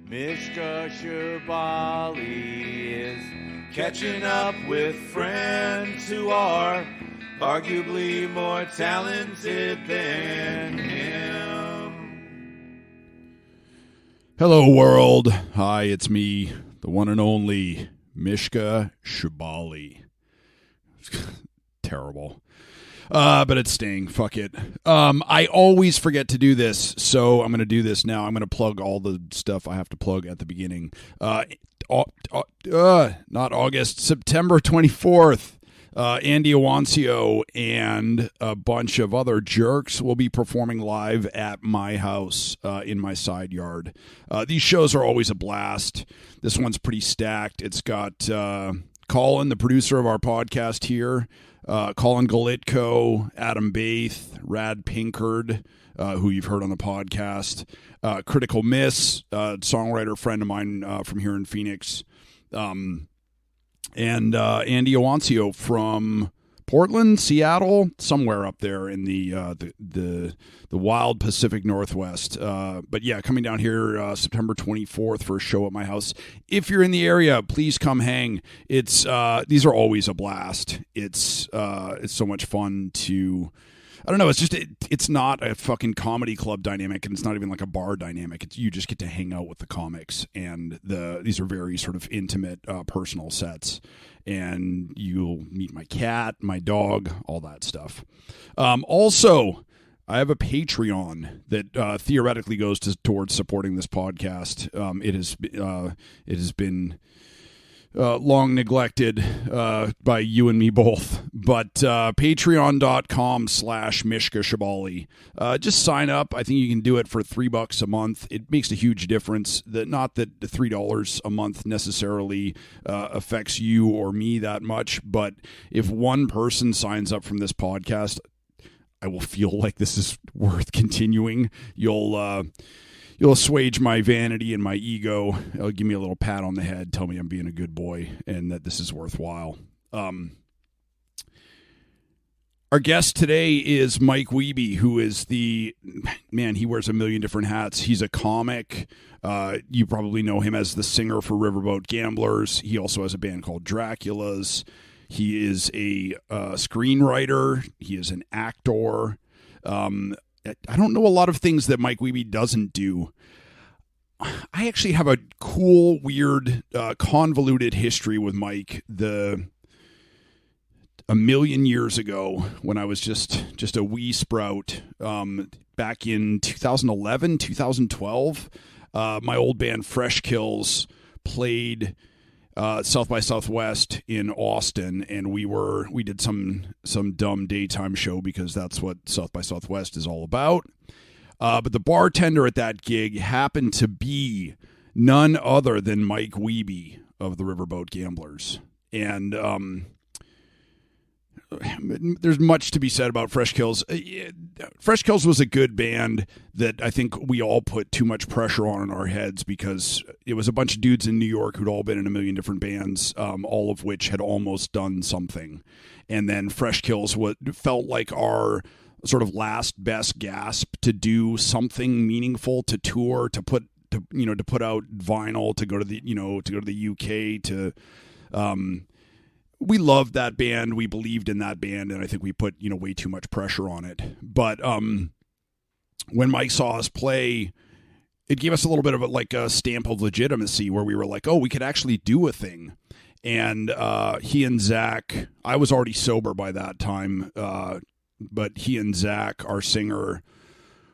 Mishka Shabali is catching up with friends who are arguably more talented than him. Hello, world. Hi, it's me, the one and only Mishka Shabali. Terrible. But it's staying. Fuck it. I always forget to do this, so I'm going to do this now. I'm going to plug all the stuff I have to plug at the beginning. Not August, September 24th. Andy Awancio and a bunch of other jerks will be performing live at my house in my side yard. These shows are always a blast. This one's pretty stacked. It's got Colin, the producer of our podcast here, Colin Golitko, Adam Baith, Rad Pinkard, who you've heard on the podcast, Critical Miss, songwriter friend of mine from here in Phoenix, and Andy Awancio from Portland, Seattle, somewhere up there in the wild Pacific Northwest. But yeah, coming down here September 24th for a show at my house. If you're in the area, please come hang. It's these are always a blast. It's so much fun to. I don't know. It's just it's not a fucking comedy club dynamic, and it's not even like a bar dynamic. You just get to hang out with the comics, and these are very sort of intimate, personal sets. And you'll meet my cat, my dog, all that stuff. Also, I have a Patreon that theoretically goes towards supporting this podcast. It has been long neglected by you and me both, but patreon.com/Mishka Shabali. Just sign up. I think you can do it for $3 a month. It makes a huge difference. Not that the $3 a month necessarily affects you or me that much, but if one person signs up from this podcast, I will feel like this is worth continuing. You'll assuage my vanity and my ego. It'll give me a little pat on the head, tell me I'm being a good boy, and that this is worthwhile. Our guest today is Mike Wiebe, who is he wears a million different hats. He's a comic. You probably know him as the singer for Riverboat Gamblers. He also has a band called Drakulas. He is a screenwriter. He is an actor. I don't know a lot of things that Mike Wiebe doesn't do. I actually have a cool, weird, convoluted history with Mike. A million years ago, when I was just a wee sprout, back in 2011, 2012, my old band Fresh Kills played South by Southwest in Austin, and we did some dumb daytime show because that's what South by Southwest is all about. But the bartender at that gig happened to be none other than Mike Wiebe of the Riverboat Gamblers. And there's much to be said about Fresh Kills. Fresh Kills was a good band that I think we all put too much pressure on in our heads because it was a bunch of dudes in New York who'd all been in a million different bands, all of which had almost done something. And then Fresh Kills felt like our sort of last best gasp to do something meaningful, to tour, to put out vinyl, to go to the UK, we loved that band. We believed in that band, and I think we put way too much pressure on it. But when Mike saw us play, it gave us a little bit of a stamp of legitimacy, where we were like, oh, we could actually do a thing. And he and Zach, I was already sober by that time, but he and Zach, our singer,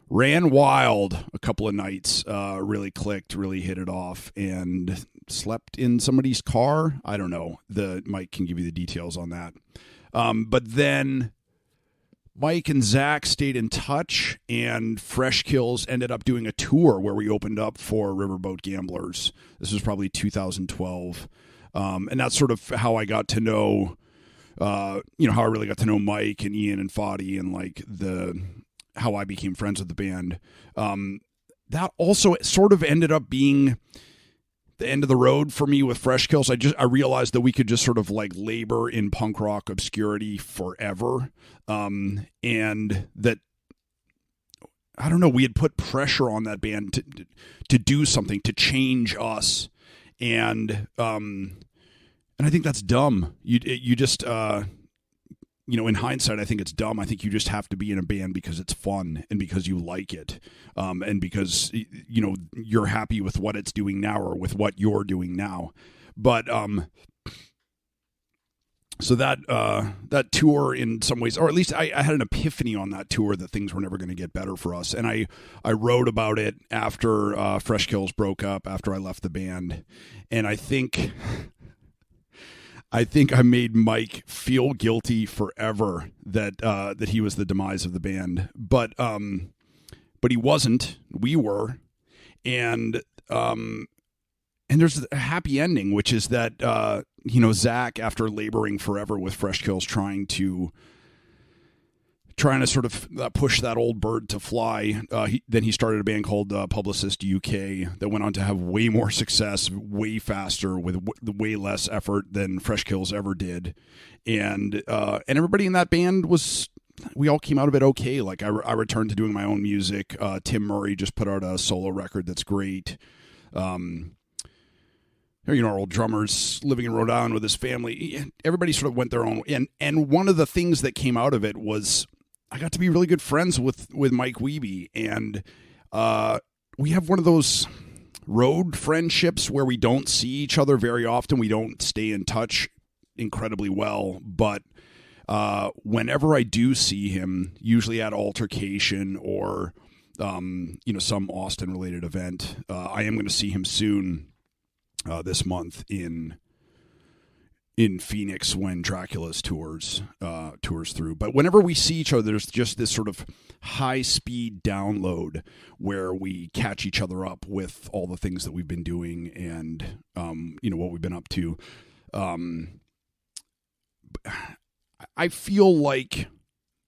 ran wild a couple of nights, really clicked, really hit it off, and slept in somebody's car. I don't know. Mike can give you the details on that. But then Mike and Zach stayed in touch, and Fresh Kills ended up doing a tour where we opened up for Riverboat Gamblers. This was probably 2012. And that's sort of how I got to know, how I really got to know Mike and Ian and Foddy, and how I became friends with the band. That also sort of ended up being the end of the road for me with Fresh Kills. I realized that we could just sort of labor in punk rock obscurity forever. And that I don't know, we had put pressure on that band to do something, to change us. And I think that's dumb. You just, in hindsight, I think it's dumb. I think you just have to be in a band because it's fun and because you like it. And because, you're happy with what it's doing now or with what you're doing now. But, so that tour in some ways, or at least I had an epiphany on that tour that things were never going to get better for us. And I wrote about it after Fresh Kills broke up, after I left the band. And I think I made Mike feel guilty forever that he was the demise of the band. But he wasn't. We were. And there's a happy ending, which is that Zach, after laboring forever with Fresh Kills, trying to sort of push that old bird to fly, then he started a band called Publicist UK that went on to have way more success, way faster, with way less effort than Fresh Kills ever did, and everybody in that band we all came out of it okay. Like I returned to doing my own music. Tim Murray just put out a solo record that's great. Our old drummer's living in Rhode Island with his family. Everybody sort of went their own way. And one of the things that came out of it was I got to be really good friends with Mike Wiebe. And we have one of those road friendships where we don't see each other very often. We don't stay in touch incredibly well. But whenever I do see him, usually at Altercation or, some Austin-related event, I am going to see him soon. This month in Phoenix when Drakulas tours through. But whenever we see each other, there's just this sort of high-speed download where we catch each other up with all the things that we've been doing and what we've been up to. I feel like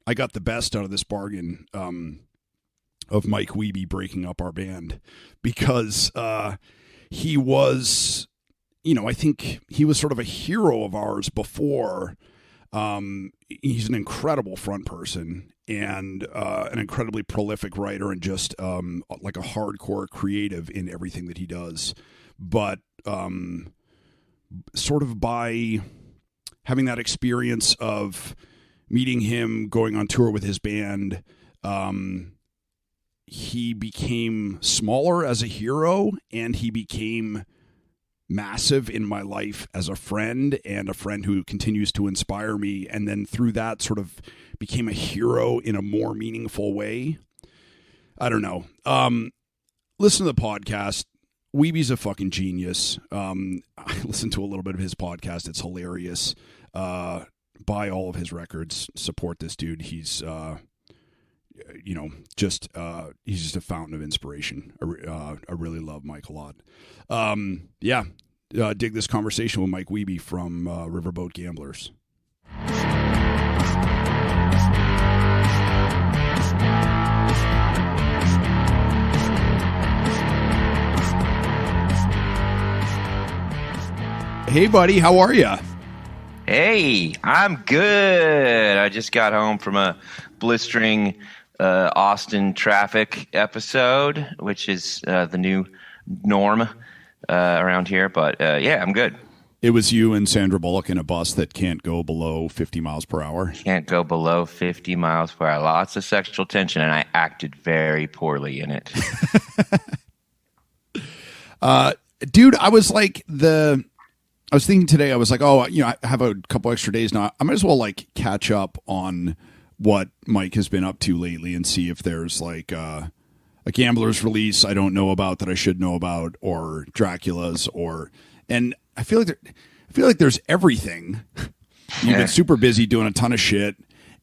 I got the best out of this bargain of Mike Wiebe breaking up our band because he was, I think he was sort of a hero of ours before. He's an incredible front person and an incredibly prolific writer and just like a hardcore creative in everything that he does. But sort of by having that experience of meeting him, going on tour with his band, he became smaller as a hero and he became massive in my life as a friend and a friend who continues to inspire me. And then through that sort of became a hero in a more meaningful way. I don't know. Listen to the podcast. Wiebe's a fucking genius. I listened to a little bit of his podcast. It's hilarious. Buy all of his records. Support this dude. He's, he's just a fountain of inspiration. I really love Mike a lot. Dig this conversation with Mike Wiebe from Riverboat Gamblers. Hey, buddy, how are you? Hey, I'm good. I just got home from a blistering Austin traffic episode, which is the new norm around here. But I'm good. It was you and Sandra Bullock in a bus that can't go below 50 miles per hour. Can't go below 50 miles per hour. Lots of sexual tension, and I acted very poorly in it. Dude, I was thinking today, I was like, I have a couple extra days now. I might as well catch up on what Mike has been up to lately and see if there's a Gamblers release I don't know about that I should know about, or Drakulas, and I feel like there's everything. You've been super busy doing a ton of shit,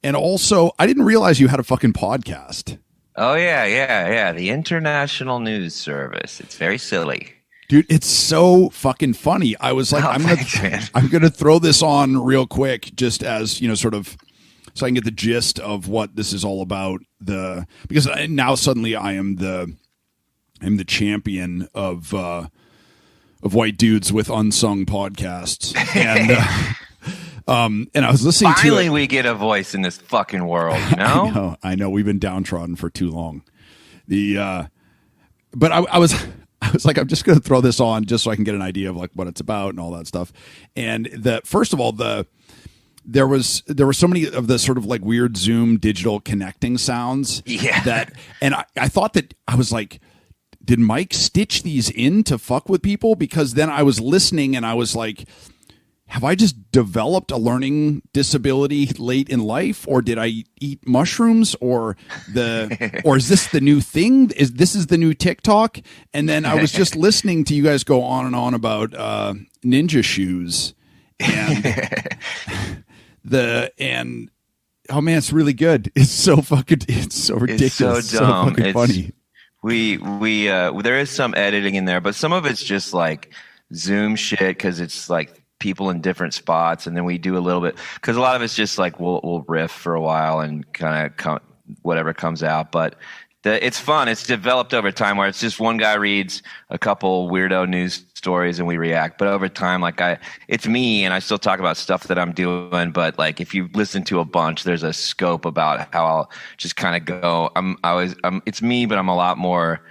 and also I didn't realize you had a fucking podcast. Oh yeah. The International News Service. It's very silly. Dude, it's so fucking funny. I was like, I'm gonna throw this on real quick, just as sort of, so I can get the gist of what this is all about. Because now suddenly I'm the champion of white dudes with unsung podcasts, and I was listening. Finally, we get a voice in this fucking world. I know. We've been downtrodden for too long. But I was like, I'm just going to throw this on just so I can get an idea of like what it's about and all that stuff. And first of all, there were so many of the sort of like weird Zoom digital connecting sounds. Yeah. And I thought that I was like, did Mike stitch these in to fuck with people? Because then I was listening and I was like, have I just developed a learning disability late in life, or did I eat mushrooms, or is this the new thing? Is the new TikTok? And then I was just listening to you guys go on and on about ninja shoes and oh man, it's really good. It's so ridiculous. It's so dumb. So fucking funny. We there is some editing in there, but some of it's just like Zoom shit because it's like people in different spots, and then we do a little bit because a lot of it's just like we'll riff for a while and kind of whatever comes out. But it's fun. It's developed over time where it's just one guy reads a couple weirdo news stories and we react. But over time, like it's me and I still talk about stuff that I'm doing. But like if you listen to a bunch, there's a scope about how I'll just kind of go. It's me, but I'm a lot more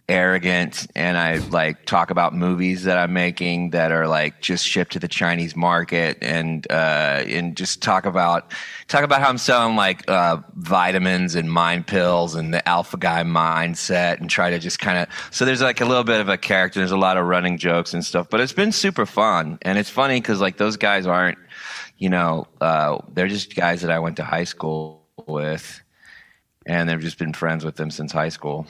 arrogant, and I like talk about movies that I'm making that are like just shipped to the Chinese market, and just talk about how I'm selling like vitamins and mind pills and the alpha guy mindset, and try to just kind of, so there's like a little bit of a character. There's a lot of running jokes and stuff, but it's been super fun. And it's funny because like those guys aren't, they're just guys that I went to high school with, and they've just been friends with them since high school.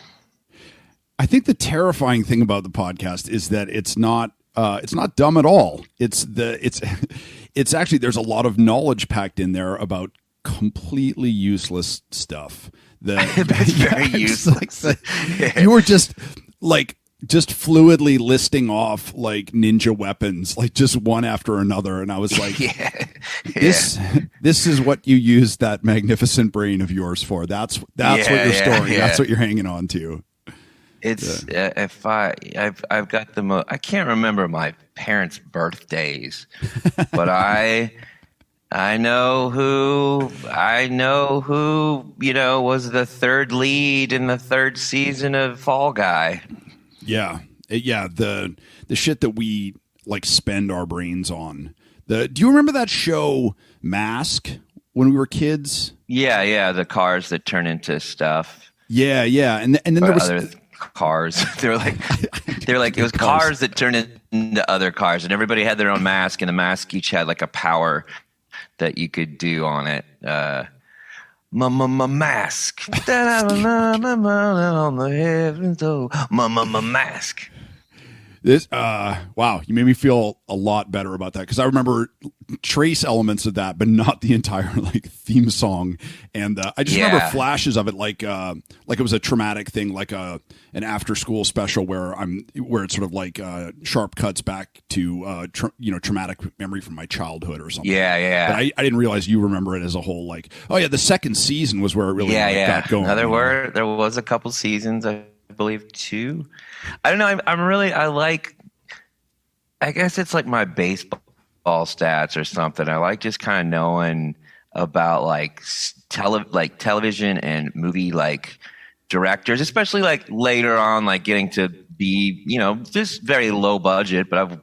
I think the terrifying thing about the podcast is that it's not dumb at all. It's actually, there's a lot of knowledge packed in there about completely useless stuff. That's very useless. You were just fluidly listing off like ninja weapons, like just one after another, and I was like, this is what you use that magnificent brain of yours for. That's what your story. That's what you're hanging on to. It's if I've got I can't remember my parents' birthdays, but I know who was the third lead in the third season of Fall Guy. Yeah, the shit that we like spend our brains on. Do you remember that show Mask when we were kids? Yeah, the cars that turn into stuff. Yeah, and then there was other cars. They're like it was cars that turned into other cars, and everybody had their own mask, and the mask each had like a power that you could do on it. Mask. On the heavens, mask. This wow, you made me feel a lot better about that, because I remember trace elements of that, but not the entire like theme song. And I just remember flashes of it, like it was a traumatic thing, like an after school special where it's sort of like sharp cuts back to traumatic memory from my childhood or something. Yeah. But I didn't realize you remember it as a whole. Like, oh yeah, the second season was where it really got going. No, there was a couple seasons, I believe 2. I don't know. I guess it's like my baseball stats or something. I like just kind of knowing about like television and movie like directors, especially like later on, like getting to be, just very low budget, but I've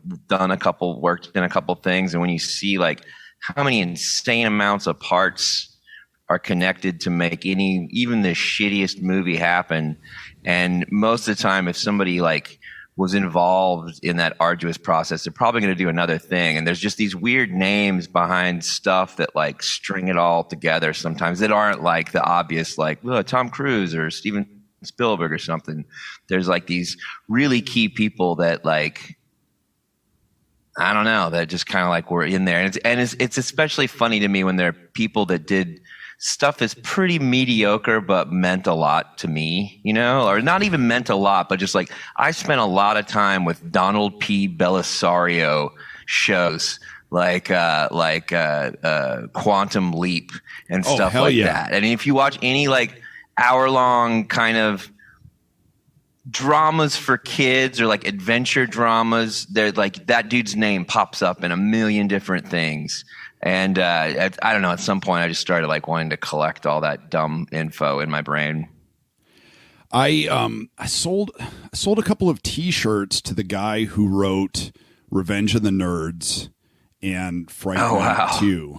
worked in a couple things. And when you see like how many insane amounts of parts are connected to make even the shittiest movie happen. And most of the time, if somebody like was involved in that arduous process, they're probably going to do another thing. And there's just these weird names behind stuff that like string it all together sometimes that aren't like the obvious, like Tom Cruise or Steven Spielberg or something. There's like these really key people that like, I don't know, that just kind of like were in there. And it's especially funny to me when there are people that did stuff that's pretty mediocre but meant a lot to me, or not even meant a lot, but just like I spent a lot of time with Donald P. Bellisario shows like Quantum Leap and stuff like that. And if you watch any like hour-long kind of dramas for kids or like adventure dramas, they're like that dude's name pops up in a million different things. And I don't know, at some point I just started like wanting to collect all that dumb info in my brain. I sold a couple of T-shirts to the guy who wrote Revenge of the Nerds and Fright Night 2.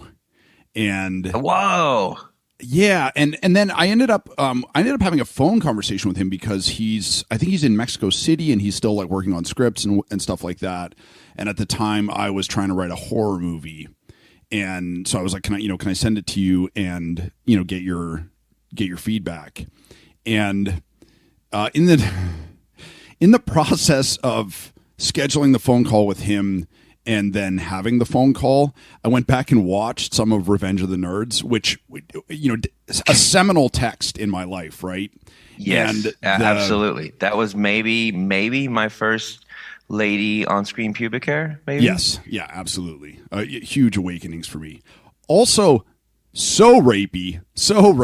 And whoa. Yeah, and then I ended up having a phone conversation with him because I think he's in Mexico City and he's still like working on scripts and stuff like that. And at the time I was trying to write a horror movie. And so I was like, can I send it to you and, get your feedback? And in the process of scheduling the phone call with him and then having the phone call, I went back and watched some of Revenge of the Nerds, which, a seminal text in my life, right? Yes, and absolutely. That was maybe my first lady on-screen pubic hair, maybe? Yes, yeah, absolutely. Huge awakenings for me. Also, so rapey, so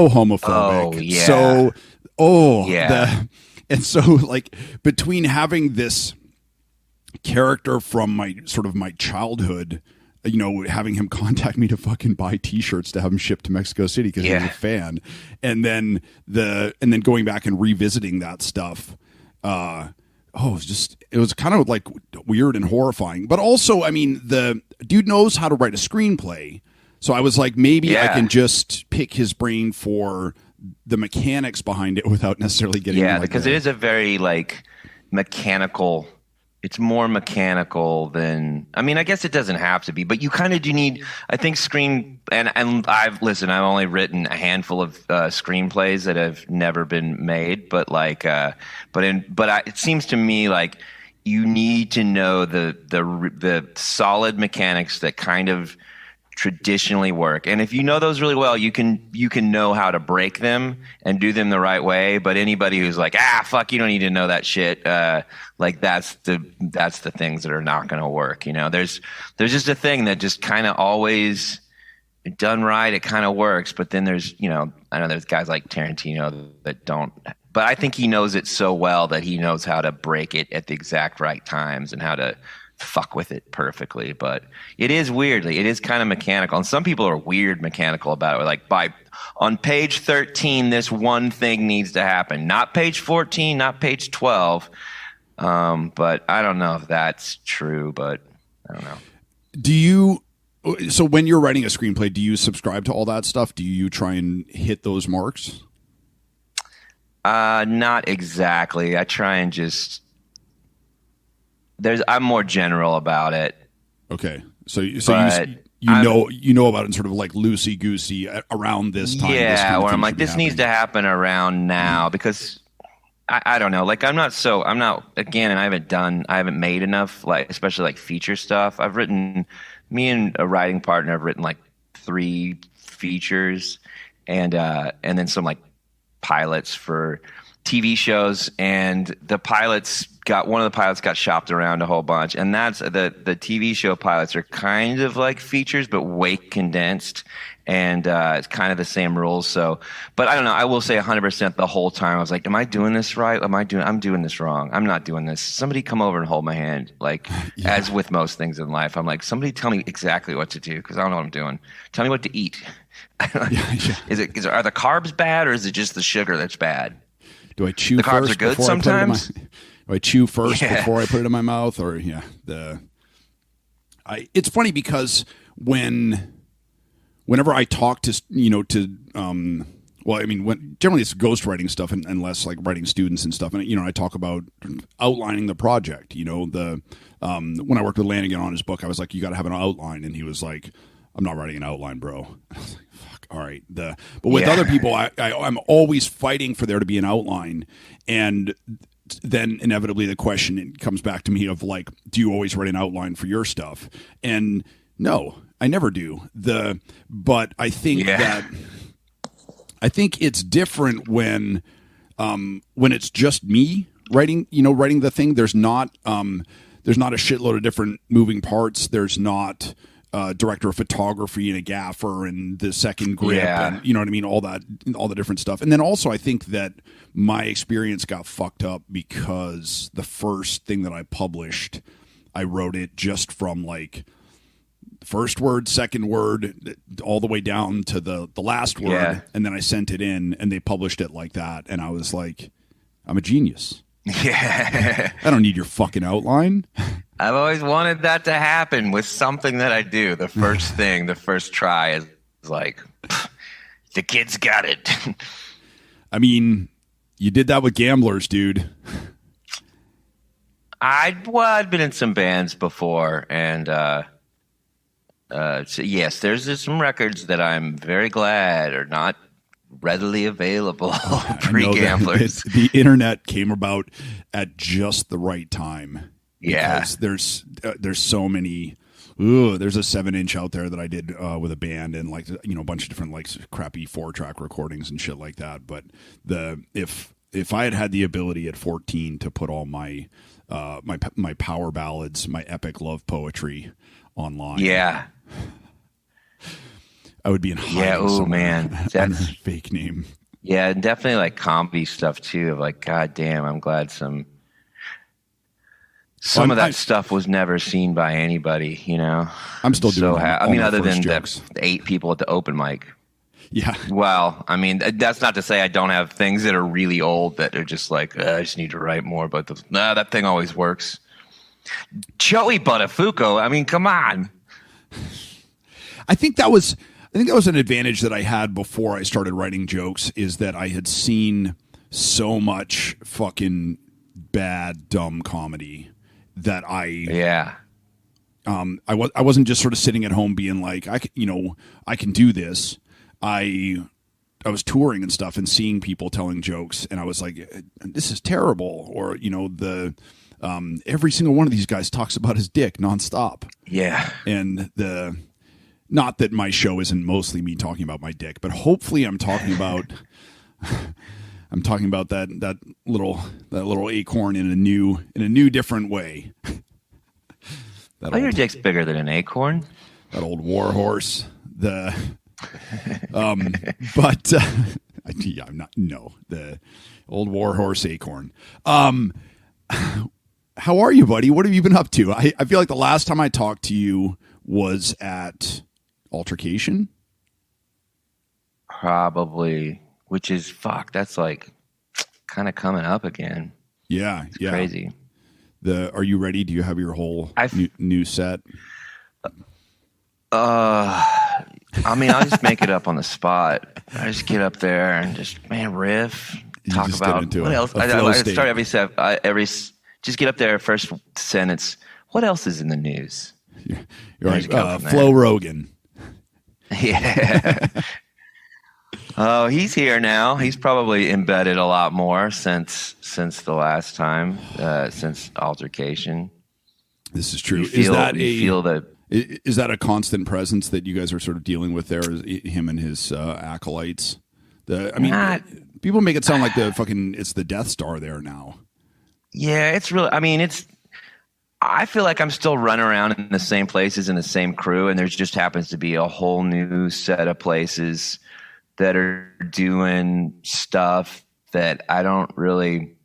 homophobic. Oh, yeah. And so, like, between having this character from my childhood, having him contact me to fucking buy T-shirts to have him shipped to Mexico City because he was a fan, and then going back and revisiting that stuff. It was kind of like weird and horrifying, but also, I mean, the dude knows how to write a screenplay, so I was like, maybe I can just pick his brain for the mechanics behind it without necessarily getting because it is a very like mechanical. It's more mechanical than, I mean, I guess it doesn't have to be, but you kind of do need, I think and I've only written a handful of screenplays that have never been made, but like, it seems to me like you need to know the solid mechanics that kind of traditionally work. And if you know those really well, you can know how to break them and do them the right way. But anybody who's like, fuck, you don't need to know that shit. Like that's the things that are not going to work. There's just a thing that just kind of always done right. It kind of works. But then there's, I know there's guys like Tarantino that don't, but I think he knows it so well that he knows how to break it at the exact right times and how to fuck with it perfectly. But it is kind of mechanical, and some people are weird mechanical about it. Like on page 13 this one thing needs to happen, not page 14, not page 12. But I don't know if that's true, but I don't know. So when you're writing a screenplay, do you subscribe to all that stuff? Do you try and hit those marks? Not exactly. I try and just I'm more general about it. Okay. So you know about it sort of like loosey goosey around this time. Yeah, where I'm like, this needs to happen around now because I don't know. Like I'm not again, and I haven't made enough, like especially like feature stuff. Me and a writing partner have written like 3 features and then some like pilots for TV shows, and one of the pilots got shopped around a whole bunch, and that's the TV show pilots are kind of like features but way condensed, and it's kind of the same rules. So, but I don't know. I will say 100% the whole time I was like, am I doing this right? I'm doing this wrong. I'm not doing this. Somebody come over and hold my hand. Like as with most things in life, I'm like, somebody tell me exactly what to do because I don't know what I'm doing. Tell me what to eat. Are the carbs bad or is it just the sugar that's bad? Do I chew the first? Carbs are good sometimes. Do I chew first before I put it in my mouth, or it's funny because whenever I talk to generally it's ghostwriting stuff and less like writing students and stuff, and I talk about outlining the project. When I worked with Lanigan on his book, I was like, you got to have an outline, and he was like, I'm not writing an outline, bro. I was like, fuck, all right. But with other people, I'm always fighting for there to be an outline, and then inevitably the question comes back to me of like, do you always write an outline for your stuff? And no, I never do. But I think it's different when it's just me writing the thing. There's not a shitload of different moving parts. There's not director of photography and a gaffer and the second grip and you know what I mean, all the different stuff. And then also I think that my experience got fucked up because the first thing that I published, I wrote it just from like first word, second word, all the way down to the last word. Yeah. And then I sent it in and they published it like that. And I was like, I'm a genius. Yeah. I don't need your fucking outline. I've always wanted that to happen with something that I do. The first thing, the first try is like, the kid's got it. I mean, you did that with Gamblers, dude. I'd been in some bands before, and so yes, there's some records that I'm very glad are not readily available. Pre-Gamblers. The internet came about at just the right time. Yeah, because there's so many. Ooh, there's a 7-inch out there that I did with a band and like a bunch of different like crappy 4-track recordings and shit like that. But if I had the ability at 14 to put all my my power ballads, my epic love poetry online, yeah, I would be in hiding. Yeah, oh man, under a fake name. Yeah, and definitely like comedy stuff too. Of like, God damn, I'm glad some of that stuff was never seen by anybody. You know, I'm still doing. I mean, other than jokes. the 8 people at the open mic. Yeah. Well, I mean, that's not to say I don't have things that are really old that are just like, I just need to write more. But that thing always works. Joey Buttafuoco. I mean, come on. I think that was an advantage that I had before I started writing jokes, is that I had seen so much fucking bad, dumb comedy that I wasn't just sort of sitting at home being like, I can do this. I was touring and stuff and seeing people telling jokes, and I was like, this is terrible. Or, every single one of these guys talks about his dick nonstop. Yeah. And not that my show isn't mostly me talking about my dick, but hopefully I'm talking about that little acorn in a new different way. Your dick's bigger than an acorn. That old war horse. The old war horse acorn. How are you, buddy? What have you been up to? I feel like the last time I talked to you was at Altercation. Probably, which is that's like kind of coming up again. Yeah, it's crazy. Are you ready? Do you have your whole new set? I mean, I'll just make it up on the spot. I just get up there and just riff, talk about what else. I start every set. Just get up there. First sentence. What else is in the news? You're like Flo Rogan. Yeah. Oh, he's here now. He's probably embedded a lot more since the last time, since Altercation. This is true. Is that a constant presence that you guys are sort of dealing with there? Is him and his acolytes? People make it sound like it's the Death Star there now. Yeah, it's really. I mean, I feel like I'm still running around in the same places in the same crew, and there just happens to be a whole new set of places that are doing stuff that I don't really.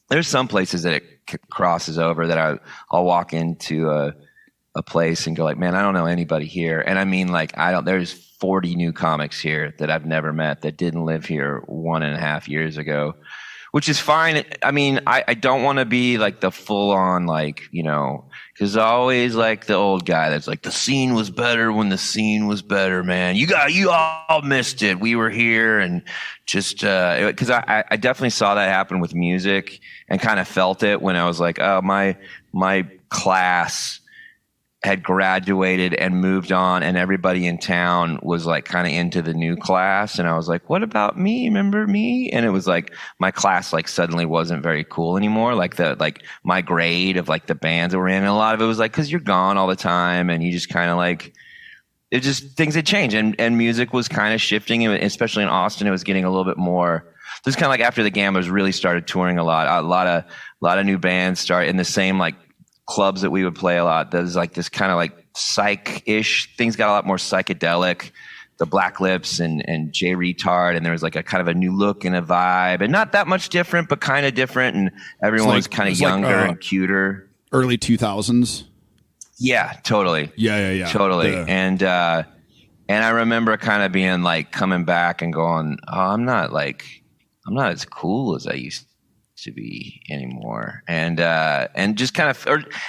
There's some places that it crosses over that I'll walk into a place and go like, man, I don't know anybody here. And I mean, like, there's 40 new comics here that I've never met that didn't live here 1.5 years ago, which is fine. I mean, I don't want to be like the full on, like, cause I always like the old guy that's like, the scene was better when the scene was better, man. You all missed it. We were here and just, cause I definitely saw that happen with music and kind of felt it when I was like, oh, my class had graduated and moved on, and everybody in town was like kind of into the new class. And I was like, what about me? Remember me? And it was like my class like suddenly wasn't very cool anymore. Like my grade of like the bands that we're in, and a lot of it was like, cause you're gone all the time and you just kind of like, it just, things had changed, and music was kind of shifting, and especially in Austin, it was getting a little bit more. This is kind of like after the Gamblers really started touring a lot of new bands start in the same like clubs that we would play a lot. There's like this kind of like psych-ish things got a lot more psychedelic. The Black Lips and Jay Retard, and there was like a kind of a new look and a vibe, and not that much different, but kind of different, and everyone was kind of younger and cuter. Early 2000s. Yeah, totally. Yeah. Totally. And I remember kind of being like coming back and going, oh, I'm not as cool as I used to be anymore. And just kind of,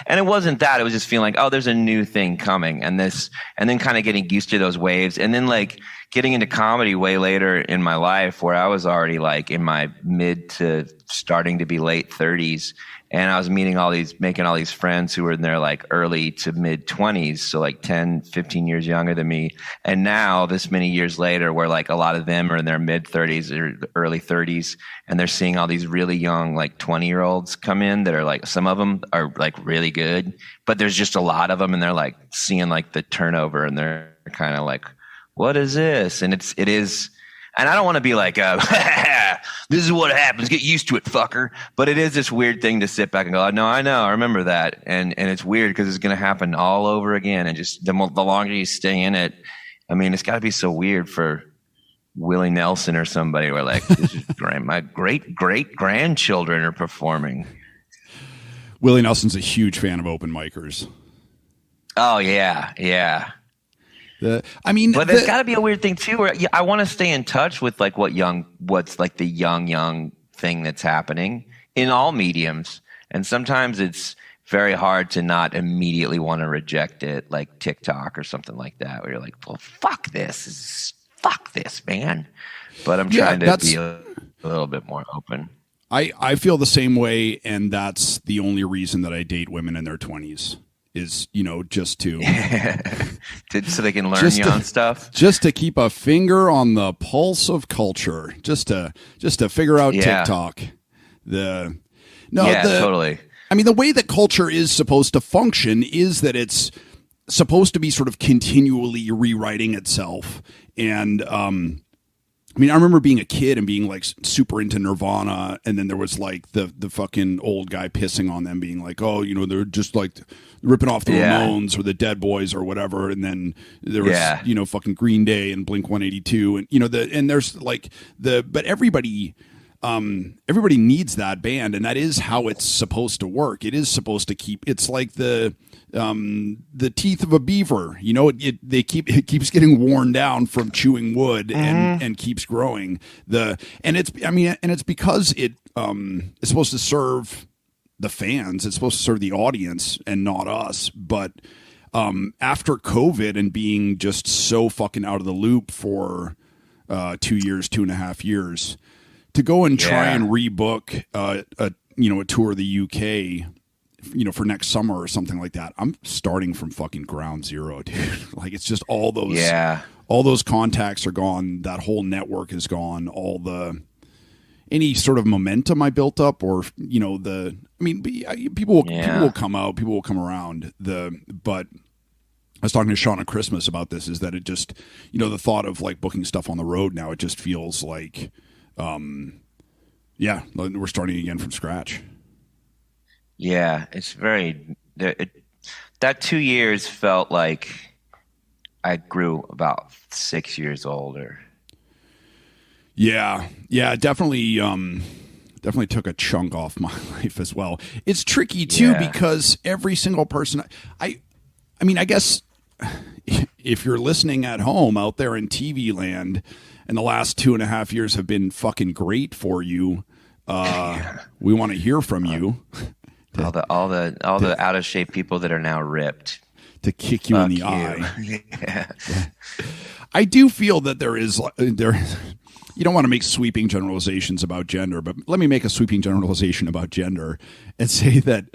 and it wasn't that, it was just feeling like, oh, there's a new thing coming, and then kind of getting used to those waves. And then like getting into comedy way later in my life, where I was already like in my mid to starting to be late 30s. And I was making all these friends who were in their like early to mid 20s. So like 10, 15 years younger than me. And now this many years later, where like a lot of them are in their mid 30s or early 30s, and they're seeing all these really young, like 20-year-olds come in that are like, some of them are like really good, but there's just a lot of them, and they're like seeing like the turnover, and they're kind of like, what is this? And it is, and I don't want to be like, this is what happens. Get used to it, fucker. But it is this weird thing to sit back and go, no, I know, I remember that. And it's weird because it's going to happen all over again. And just the longer you stay in it, I mean, it's got to be so weird for Willie Nelson or somebody where like, this is my great grandchildren are performing. Willie Nelson's a huge fan of open micers. Oh, yeah. But there's got to be a weird thing too, where I want to stay in touch with like what's like the young thing that's happening in all mediums, and sometimes it's very hard to not immediately want to reject it, like TikTok or something like that, where you're like, well, fuck this, man. But I'm trying to be a little bit more open. I feel the same way, and that's the only reason that I date women in their 20s. Is, just to so they can learn young stuff, just to keep a finger on the pulse of culture, just to figure out TikTok. Totally. I mean, the way that culture is supposed to function is that it's supposed to be sort of continually rewriting itself. And I remember being a kid and being like super into Nirvana, and then there was like the fucking old guy pissing on them, being like, oh, they're just like ripping off the Ramones or the Dead Boys or whatever. And then there was fucking Green Day and Blink-182, and there's like but everybody needs that band, and that is how it's supposed to work. It is supposed to keep. It's like the teeth of a beaver. It keeps getting worn down from chewing wood and keeps growing. It's because it's supposed to serve the fans. It's supposed to serve the audience and not us. But after COVID and being just so fucking out of the loop for 2.5 years, to go and try and rebook a tour of the UK, for next summer or something like that, I'm starting from fucking ground zero, dude. Like, it's just all those contacts are gone. That whole network is gone. Any sort of momentum I built up, or people will come out, people will come around. But I was talking to Sean on Christmas about this. Is that it just the thought of like booking stuff on the road now? It just feels like, we're starting again from scratch. Yeah, it's that 2 years felt like I grew about 6 years older. Yeah, definitely took a chunk off my life as well. It's tricky too because every single person, I guess if you're listening at home out there in TV land, and the last 2.5 years have been fucking great for you, we want to hear from you. All the out of shape people that are now ripped to kick you in the eye. Yeah. I do feel that there. You don't want to make sweeping generalizations about gender, but let me make a sweeping generalization about gender and say that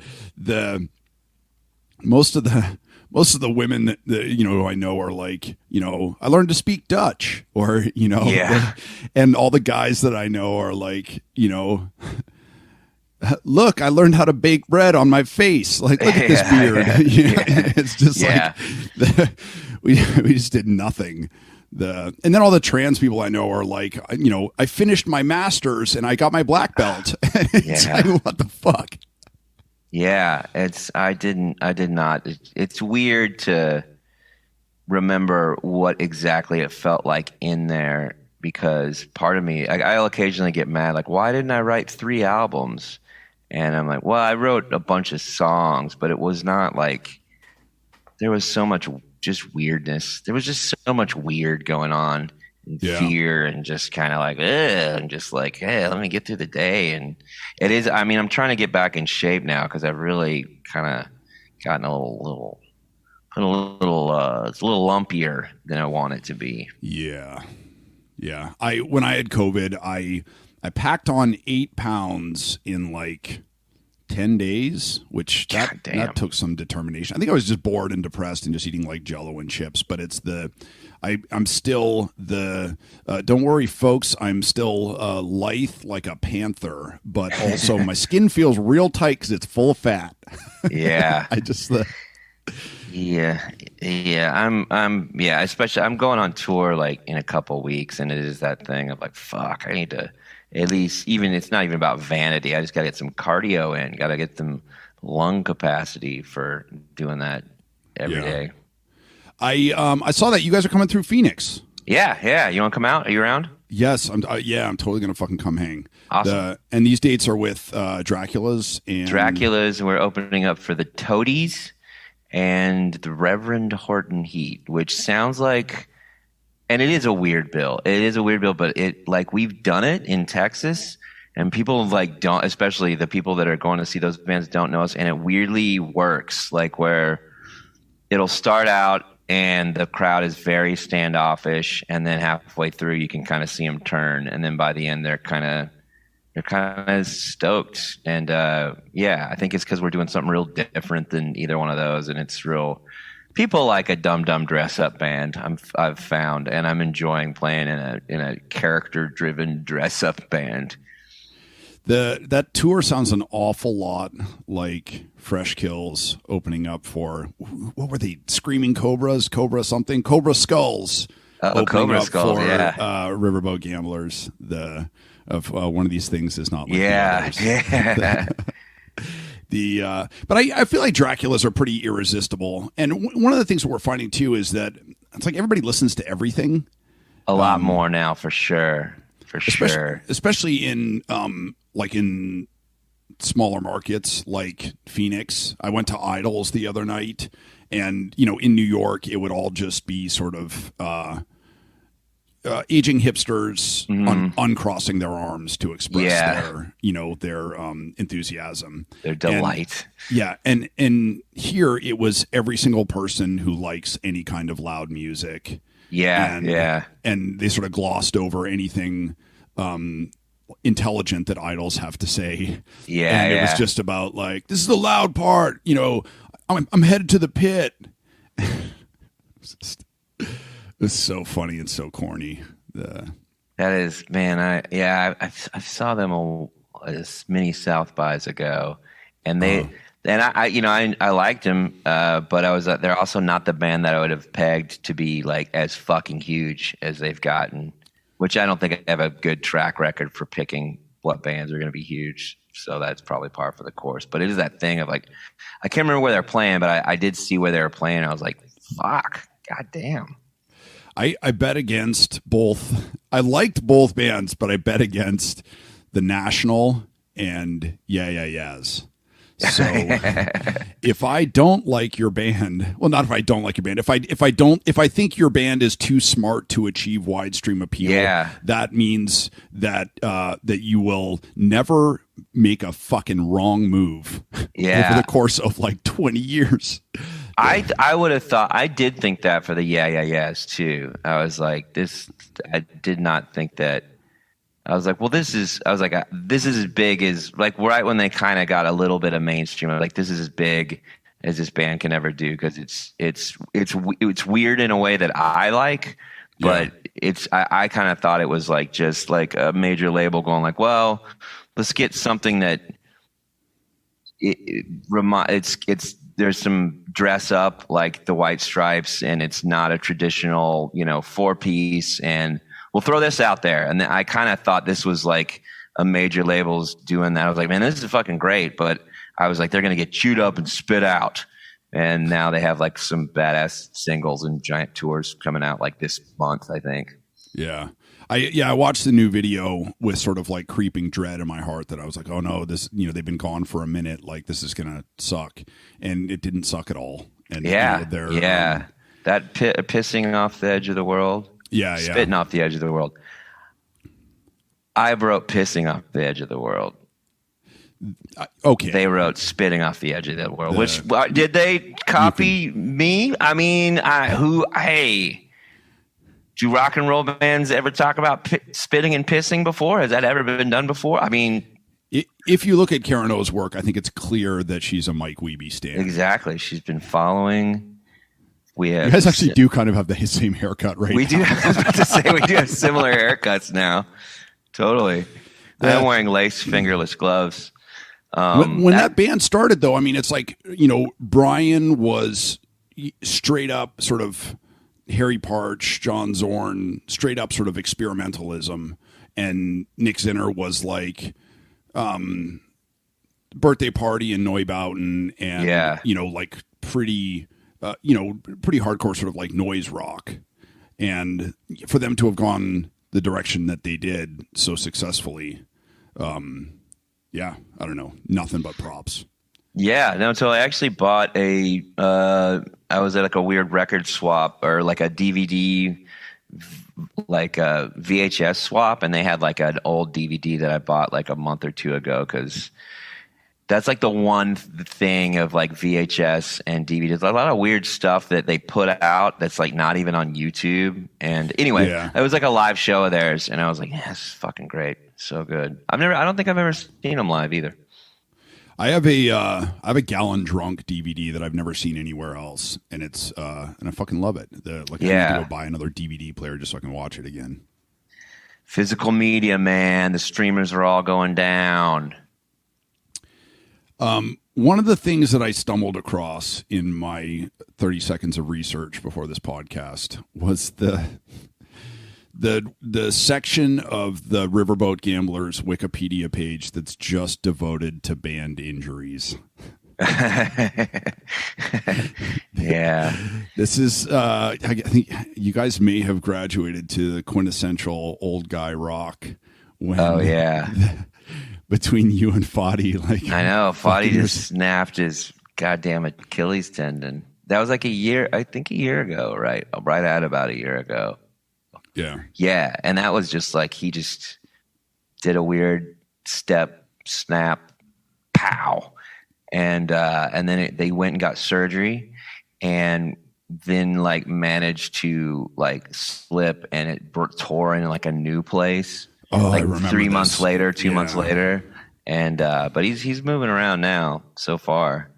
most of the women that I know are like, I learned to speak Dutch, or and all the guys that I know are like, look, I learned how to bake bread on my face. Like, look at this beard. It's just like we just did nothing. And then all the trans people I know are like, I finished my master's and I got my black belt. It's like, what the fuck? Yeah, I did not. It's weird to remember what exactly it felt like in there, because part of me, I'll occasionally get mad, like, why didn't I write 3 albums? And I'm like, well, I wrote a bunch of songs, but it was not like there was so much just weirdness. There was just so much weird going on, and fear, and just kind of like, ugh, and just like, hey, let me get through the day. And it is. I mean, I'm trying to get back in shape now because I've really kind of gotten a little. It's a little lumpier than I want it to be. Yeah. When I had COVID, I packed on 8 pounds in like 10 days, which that took some determination. I think I was just bored and depressed and just eating like Jell-O and chips. But it's I'm still don't worry, folks. I'm still lithe like a panther, but also my skin feels real tight because it's full of fat. Yeah. Yeah. Especially I'm going on tour like in a couple weeks, and it is that thing of like, fuck, I need to at least, even it's not even about vanity. I just got to get some cardio in, got to get some lung capacity for doing that every day. I saw that you guys are coming through Phoenix. Yeah. You want to come out? Are you around? Yes, I'm totally gonna fucking come hang. Awesome. And these dates are with Drakulas and we're opening up for the Toadies and the Reverend Horton Heat, which sounds like, and it is a weird bill. It is a weird bill, but it, like, we've done it in Texas, and people like don't, especially the people that are going to see those bands don't know us, and it weirdly works, like where it'll start out and the crowd is very standoffish, and then halfway through you can kind of see them turn, and then by the end they're kind of stoked. And I think it's because we're doing something real different than either one of those, and it's real. People like a dumb dress up band. I've found, and I'm enjoying playing in a character driven dress up band. That tour sounds an awful lot like Fresh Kills opening up for, what were they? Screaming Cobras, Cobra something, Cobra Skulls. Cobra Skulls, Riverboat Gamblers. One of these things is not like the others. But I feel like Drakulas are pretty irresistible. And one of the things that we're finding too is that it's like everybody listens to everything. A lot more now, for sure. Especially in in smaller markets like Phoenix. I went to Idols the other night, and in New York it would all just be sort of aging hipsters uncrossing their arms to express their enthusiasm, their delight. And here it was every single person who likes any kind of loud music. And they sort of glossed over anything intelligent that Idols have to say. And it was just about like, this is the loud part. I'm headed to the pit. It's so funny and so corny. That is, man. I saw them as many South bys ago, and I liked them, but I was they're also not the band that I would have pegged to be like as fucking huge as they've gotten. Which I don't think I have a good track record for picking what bands are going to be huge. So that's probably par for the course. But it is that thing of like, I can't remember where they're playing, but I did see where they were playing. I was like, fuck, goddamn. I bet against both. I liked both bands, but I bet against the National and Yeahs. So if I don't like your band, well, not if I don't like your band. If I think your band is too smart to achieve wide stream appeal, that means that that you will never make a fucking wrong move over the course of like 20 years. I would have thought, I did think that for the Yeahs too. I was like, I did not think that. I was like, well, this is as big as, like, right when they kind of got a little bit of mainstream. Like, this is as big as this band can ever do, because it's weird in a way that I like, but I kind of thought it was like just like a major label going like, well, let's get something that there's some dress up like the White Stripes, and it's not a traditional 4-piece, and we'll throw this out there. And I kind of thought this was like a major label's doing that. I was like, man, this is fucking great. But I was like, they're going to get chewed up and spit out. And now they have like some badass singles and giant tours coming out like this month, I think. Yeah. I watched the new video with sort of like creeping dread in my heart that I was like, oh no, this, they've been gone for a minute. Like, this is going to suck. And it didn't suck at all. and Yeah, they're that pissing off the edge of the world. Spitting off the edge of the world. I wrote pissing off the edge of the world. Okay. They wrote spitting off the edge of the world. Which did they copy me? I mean, hey, do rock and roll bands ever talk about spitting and pissing before? Has that ever been done before? I mean, if you look at Karen O's work, I think it's clear that she's a Mike Wiebe stan. Exactly. She's been following. You guys actually do kind of have the same haircut, right? We do. I was about to say we do have similar haircuts now. Totally. I'm wearing lace fingerless gloves. When that band started, though, I mean, it's like, Brian was straight up sort of Harry Parch, John Zorn, straight up sort of experimentalism. And Nick Zinner was like Birthday Party and Neubauten and, like pretty hardcore sort of like noise rock. And for them to have gone the direction that they did so successfully, I don't know, nothing but props. Yeah, no, so I actually bought I was at like a weird record swap or like a DVD, like a VHS swap, and they had like an old DVD that I bought like a month or two ago because that's like the one thing of like VHS and DVDs. A lot of weird stuff that they put out that's like not even on YouTube. And anyway, it was like a live show of theirs, and I was like, yeah, this is fucking great. So good. I don't think I've ever seen them live either. I have a Gallon Drunk DVD that I've never seen anywhere else, and it's and I fucking love it. I need to go buy another DVD player just so I can watch it again. Physical media, man. The streamers are all going down. One of the things that I stumbled across in my 30 seconds of research before this podcast was the section of the Riverboat Gamblers Wikipedia page that's just devoted to band injuries. Yeah. This is, I think you guys may have graduated to the quintessential old guy rock. Between you and Fadi, like I know Fadi just snapped his goddamn Achilles tendon. That was like a year ago, right? Right at about a year ago. Yeah, and that was just like he just did a weird step, snap, pow, and then they went and got surgery, and then like managed to like slip, and it tore in like a new place. I remember 3 months later, 2 months later, and but he's moving around now so far.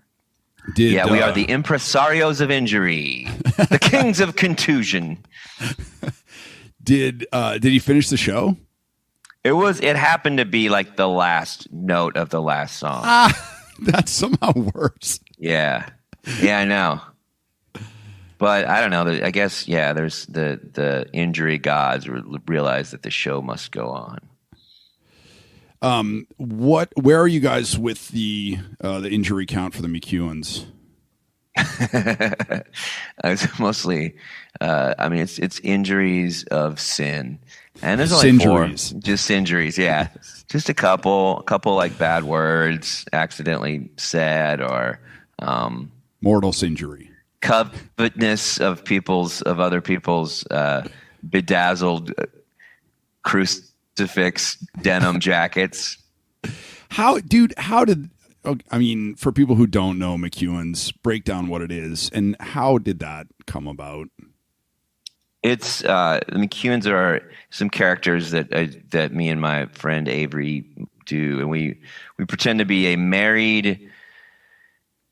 We are the impresarios of injury, the kings of contusion. Did he finish the show? It happened to be like the last note of the last song. That's somehow worse. Yeah, I know. But I don't know. I guess, there's the injury gods realize that the show must go on. Where are you guys with the injury count for the McEwens? It's mostly, it's injuries of sin, and there's only four. Just injuries, yeah. Just a couple like bad words accidentally said, or mortal injury. Covetousness of other people's bedazzled crucifix denim jackets. How did for people who don't know McEwen's, break down what it is and how did that come about? It's the McEwens are some characters that me and my friend Avery do, and we pretend to be a married,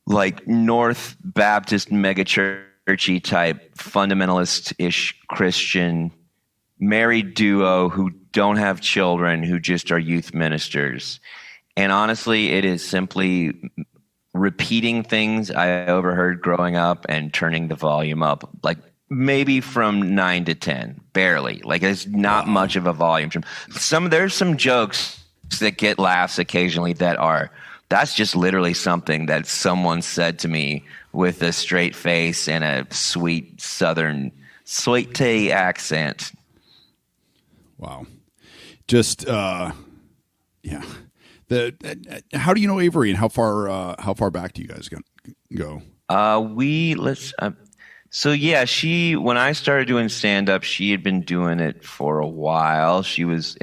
like North Baptist megachurchy type fundamentalist-ish Christian married duo who don't have children, who just are youth ministers. And honestly, it is simply repeating things I overheard growing up and turning the volume up, like maybe from 9 to 10, barely. Like it's not much of a volume. There's some jokes that get laughs occasionally that's just literally something that someone said to me with a straight face and a sweet Southern sweet tea accent. Wow. Just, how do you know Avery, and how far back do you guys go? So yeah, when I started doing stand up, she had been doing it for a while. She's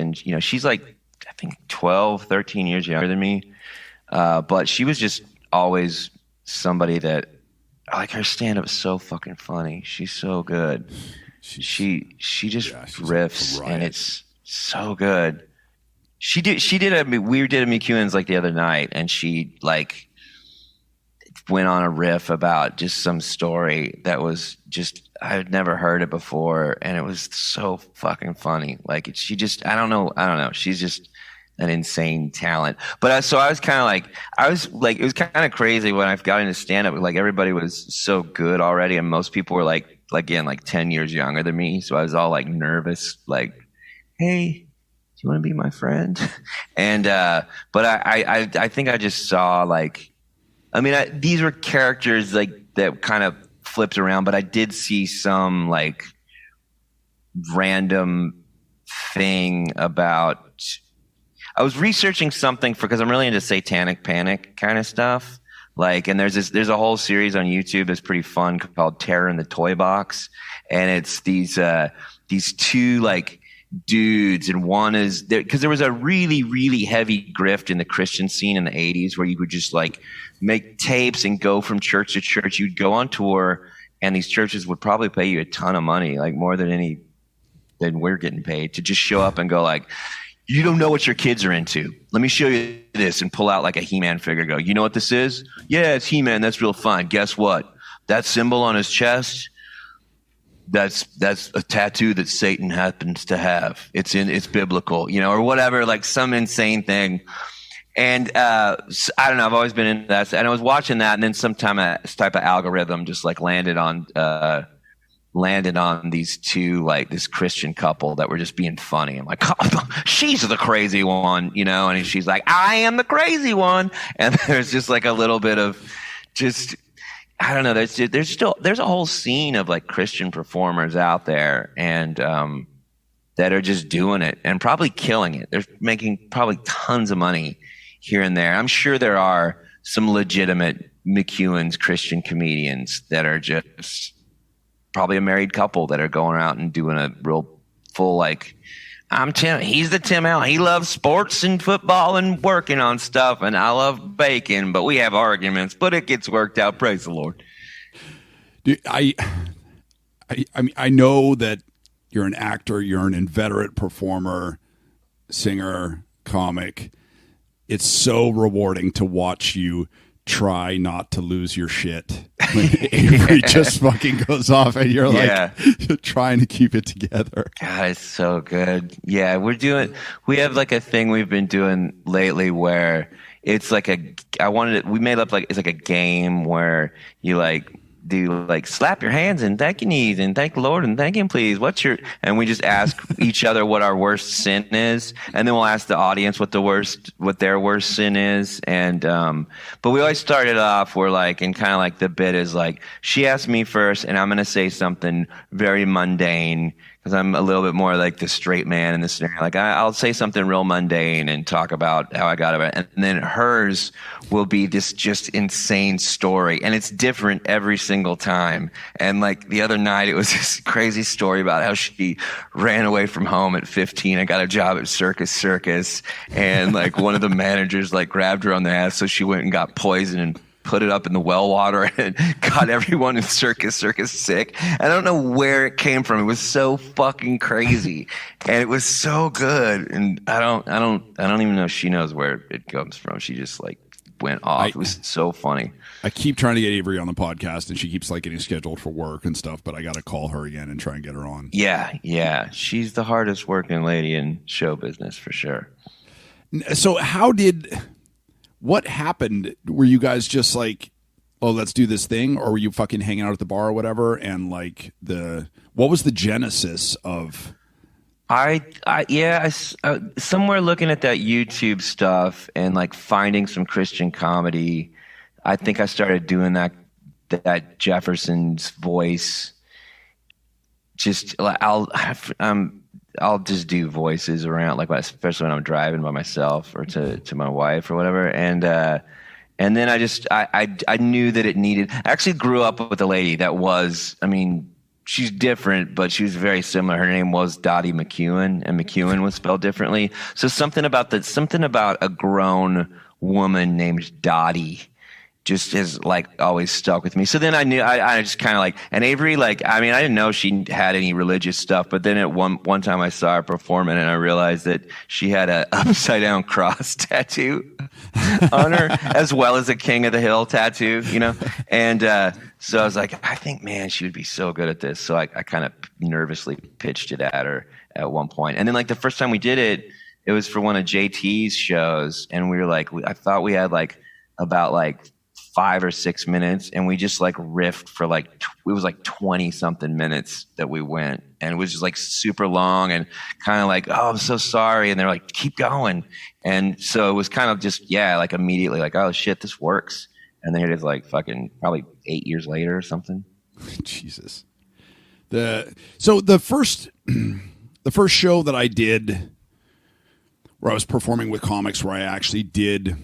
like, I think 12, 13 years younger than me. But she was just always somebody that, like, her stand up is so fucking funny. She's so good. She just riffs and it's so good. We did a McEwen's like the other night, and she like went on a riff about just some story that was just, I had never heard it before, and it was so fucking funny. Like I don't know. She's just an insane talent. But so I was kind of like, it was kind of crazy when I got into stand up. Like everybody was so good already, and most people were like 10 years younger than me. So I was all like nervous, like, hey, you want to be my friend? And but I think I just saw like, I mean, these were characters like that kind of flipped around, but I did see some like random thing about, I was researching something because I'm really into satanic panic kind of stuff. Like, and there's a whole series on YouTube that's pretty fun called Terror in the Toy Box. And it's these two like dudes, and one is there because there was a really, really heavy grift in the Christian scene in the 80s where you would just like make tapes and go from church to church. You'd go on tour, and these churches would probably pay you a ton of money, like more than we're getting paid, to just show up and go like, you don't know what your kids are into. Let me show you this, and pull out like a He-Man figure. Go, you know what this is? Yeah, it's He-Man. That's real fun. Guess what? That symbol on his chest, that's a tattoo that Satan happens to have. It's biblical, or whatever, like some insane thing. And I don't know. I've always been into that. And I was watching that, and then sometime a type of algorithm just like landed on these two, like this Christian couple that were just being funny. I'm like, oh, she's the crazy one, and she's like, I am the crazy one. And there's just like a little bit of just, I don't know. There's a whole scene of like Christian performers out there, and that are just doing it and probably killing it. They're making probably tons of money here and there. I'm sure there are some legitimate McEwen's Christian comedians that are just probably a married couple that are going out and doing a real full, like, I'm Tim. He's the Tim Allen. He loves sports and football and working on stuff, and I love bacon, but we have arguments, but it gets worked out. Praise the Lord. Dude, I mean, I know that you're an actor, you're an inveterate performer, singer, comic. It's so rewarding to watch you try not to lose your shit when Avery just fucking goes off and you're like you're trying to keep it together. God, it's so good. Yeah, we have like a thing we've been doing lately where it's like we made up like, it's like a game where you like do like slap your hands and thank your knees and thank the Lord and thank him please. And we just ask each other what our worst sin is, and then we'll ask the audience what their worst sin is. And but we always start it off where like, and kind of like the bit is like, she asked me first and I'm going to say something very mundane because I'm a little bit more like the straight man in this scenario. Like I'll say something real mundane and talk about how I got it, and then hers will be this just insane story, and it's different every single time. And like the other night, it was this crazy story about how she ran away from home at 15 and got a job at Circus, and like one of the managers like grabbed her on the ass, so she went and got poisoned and put it up in the well water and got everyone in Circus sick. I don't know where it came from. It was so fucking crazy, and it was so good. And I don't even know if she knows where it comes from. She just like went off. It was so funny. I keep trying to get Avery on the podcast, and she keeps like getting scheduled for work and stuff. But I got to call her again and try and get her on. Yeah. She's the hardest working lady in show business for sure. So what happened? Were you guys just like, oh, let's do this thing? Or were you fucking hanging out at the bar or whatever? And like what was the genesis of? Somewhere looking at that YouTube stuff and like finding some Christian comedy, I think I started doing that Jefferson's voice. Just I'll just do voices around, like especially when I'm driving by myself or to my wife or whatever. And And then I knew that it needed. I actually grew up with a lady that was, I mean, she's different, but she was very similar. Her name was Dottie McEwen, and McEwen was spelled differently. So something about a grown woman named Dottie just has like always stuck with me. So then I knew I just kind of like, and Avery, like, I mean, I didn't know she had any religious stuff, but then at one time I saw her performing and I realized that she had a upside down cross tattoo on her, as well as a King of the Hill tattoo, you know? And, so I was like, I think, man, she would be so good at this. So I kind of nervously pitched it at her at one point. And then like the first time we did it, it was for one of JT's shows. And we were like, I thought we had like about like 5 or 6 minutes, and we just like riffed for like it was like 20 something minutes that we went, and it was just like super long and kind of like, oh, I'm so sorry, and they're like, keep going. And so it was kind of just like immediately like, oh shit, this works. And then it is like fucking probably 8 years later or something. Jesus. The first show that I did where I was performing with comics, where I actually did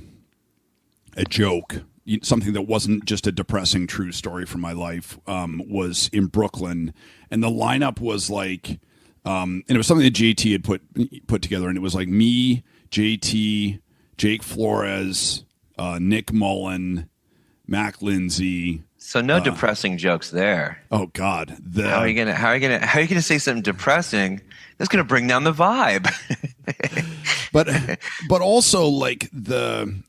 a joke, something that wasn't just a depressing true story from my life, was in Brooklyn. And the lineup was like, and it was something that JT had put together. And it was like me, JT, Jake Flores, Nick Mullen, Mac Lindsay. So no depressing jokes there. Oh God. How are you gonna say something depressing that's gonna bring down the vibe? but also like the,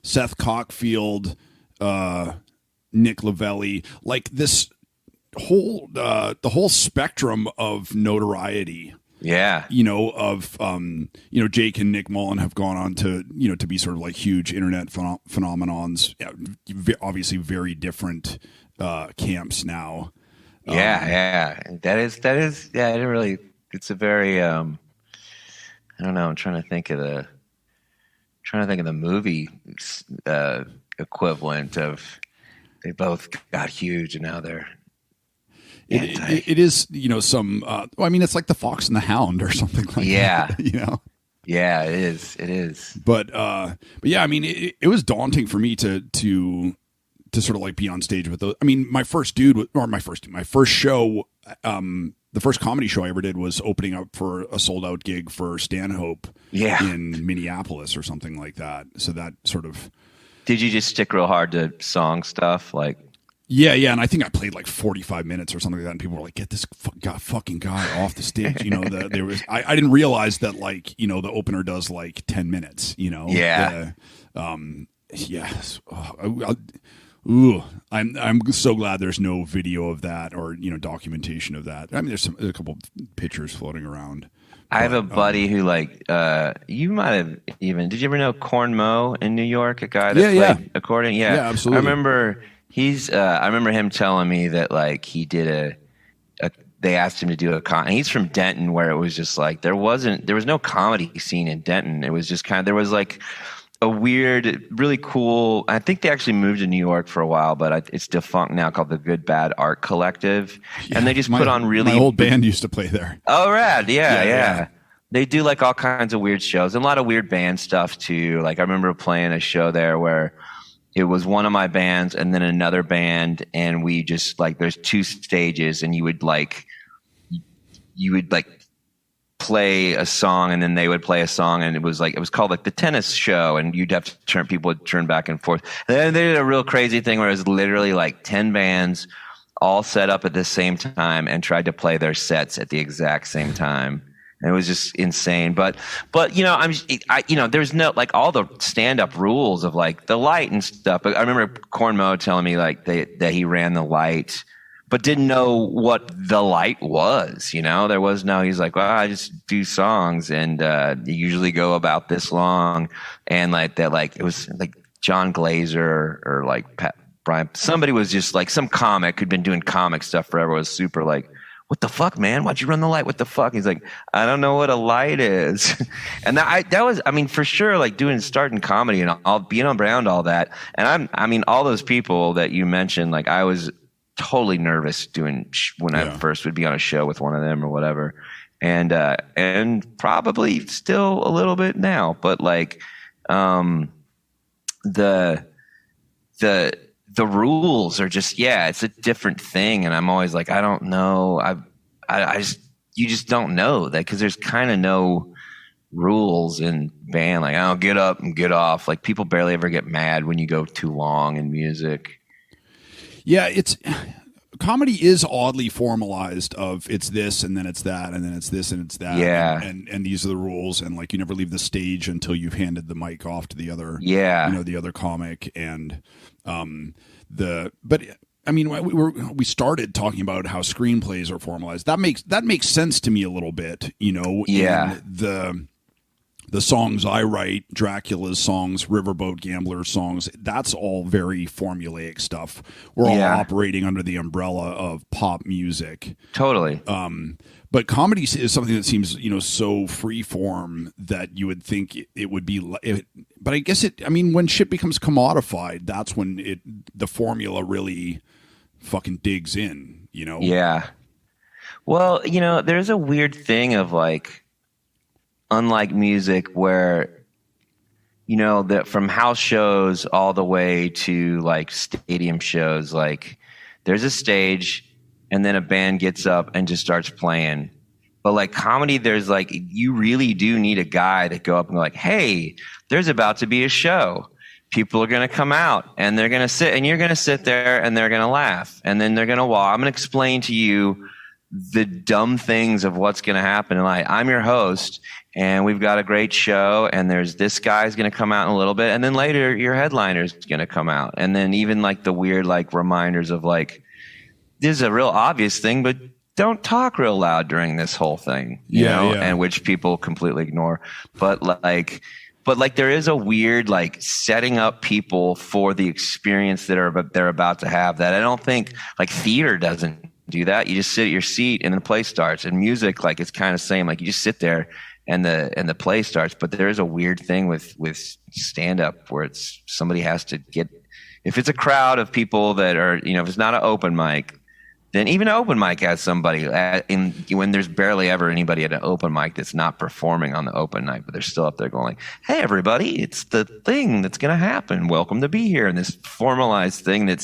Seth Cockfield, Nick Lavelli, like this whole the whole spectrum of notoriety. Yeah. Jake and Nick Mullen have gone on to, to be sort of like huge internet phenomenons, obviously very different camps now. Yeah. That is, yeah, it really, it's a very, I don't know, I'm trying to think of the movie equivalent of, they both got huge and now they're it is, some I mean, it's like the Fox and the Hound or something like that. Yeah, it is. But yeah, I mean, it was daunting for me to sort of like be on stage with those. I mean, my first show, the first comedy show I ever did was opening up for a sold out gig for Stanhope in Minneapolis or something like that. So that sort of. Did you just stick real hard to song stuff? Like. Yeah. And I think I played like 45 minutes or something like that. And people were like, get this fucking guy off the stage. I didn't realize that like, the opener does like 10 minutes, Yeah. Yes. Ooh, I'm so glad there's no video of that or documentation of that. I mean, there's a couple pictures floating around. I have a buddy who like you might have even. Did you ever know Corn Mo in New York? A guy that played accordion. Yeah, absolutely. I remember him telling me that like he did they asked him to do and he's from Denton, where it was just like there was no comedy scene in Denton. It was just kind of, there was like a weird, really cool, I think they actually moved to New York for a while, but it's defunct now, called the Good Bad Art Collective. And they just put on really... My old band used to play there. Oh, rad. Yeah. They do like all kinds of weird shows and a lot of weird band stuff too. Like I remember playing a show there where it was one of my bands and then another band, and we just like, there's 2 stages, and you would play a song and then they would play a song, and it was called like the tennis show, and people would turn back and forth. And then they did a real crazy thing where it was literally like 10 bands all set up at the same time and tried to play their sets at the exact same time. And it was just insane. But there's no like all the stand up rules of like the light and stuff. But I remember Corn Mo telling me like that he ran the light, but didn't know what the light was, there was no, he's like, well, I just do songs and they usually go about this long. And like that, like it was like John Glazer or like Pat Brian, somebody was just like some comic who'd been doing comic stuff forever, was super like, what the fuck, man? Why'd you run the light? What the fuck? He's like, I don't know what a light is. And that was, I mean, for sure, like starting comedy and all, being around all that. And I mean, all those people that you mentioned, like I was totally nervous doing when I first would be on a show with one of them or whatever. And probably still a little bit now, but like, the the rules are just, it's a different thing. And I'm always like, I don't know. You just don't know that, because there's kind of no rules in band. Like, I'll get up and get off. Like, people barely ever get mad when you go too long in music. Yeah, comedy is oddly formalized of it's this and then it's that and then it's this and it's that. Yeah. And these are the rules, and like you never leave the stage until you've handed the mic off to the other the other comic. And but I mean, we started talking about how screenplays are formalized. That makes sense to me a little bit, Yeah. In the songs I write, Dracula's songs, Riverboat Gamblers songs, that's all very formulaic stuff. We're all operating under the umbrella of pop music. Totally. But comedy is something that seems, so free form that you would think it would be. But I guess when shit becomes commodified, that's when the formula really fucking digs in, Yeah. Well, there's a weird thing of like, unlike music where, that from house shows all the way to like stadium shows, like there's a stage and then a band gets up and just starts playing. But like comedy, there's like, you really do need a guy to go up and be like, hey, there's about to be a show. People are going to come out and they're going to sit, and you're going to sit there and they're going to laugh. And then they're going to walk. I'm going to explain to you the dumb things of what's going to happen. And like, I'm your host and we've got a great show, and there's this guy's going to come out in a little bit. And then later your headliner's going to come out. And then even like the weird, like reminders of like, this is a real obvious thing, but don't talk real loud during this whole thing, you know, and which people completely ignore. But there is a weird like setting up people for the experience that they're about to have that I don't think like theater doesn't do that. You just sit at your seat and the play starts. And music, like it's kind of same. Like you just sit there and the play starts. But there is a weird thing with stand up where it's somebody has to get, if it's a crowd of people that are, if it's not an open mic, then even an open mic has somebody when there's barely ever anybody at an open mic that's not performing on the open night, but they're still up there going like, hey, everybody, it's the thing that's going to happen. Welcome to be here. And this formalized thing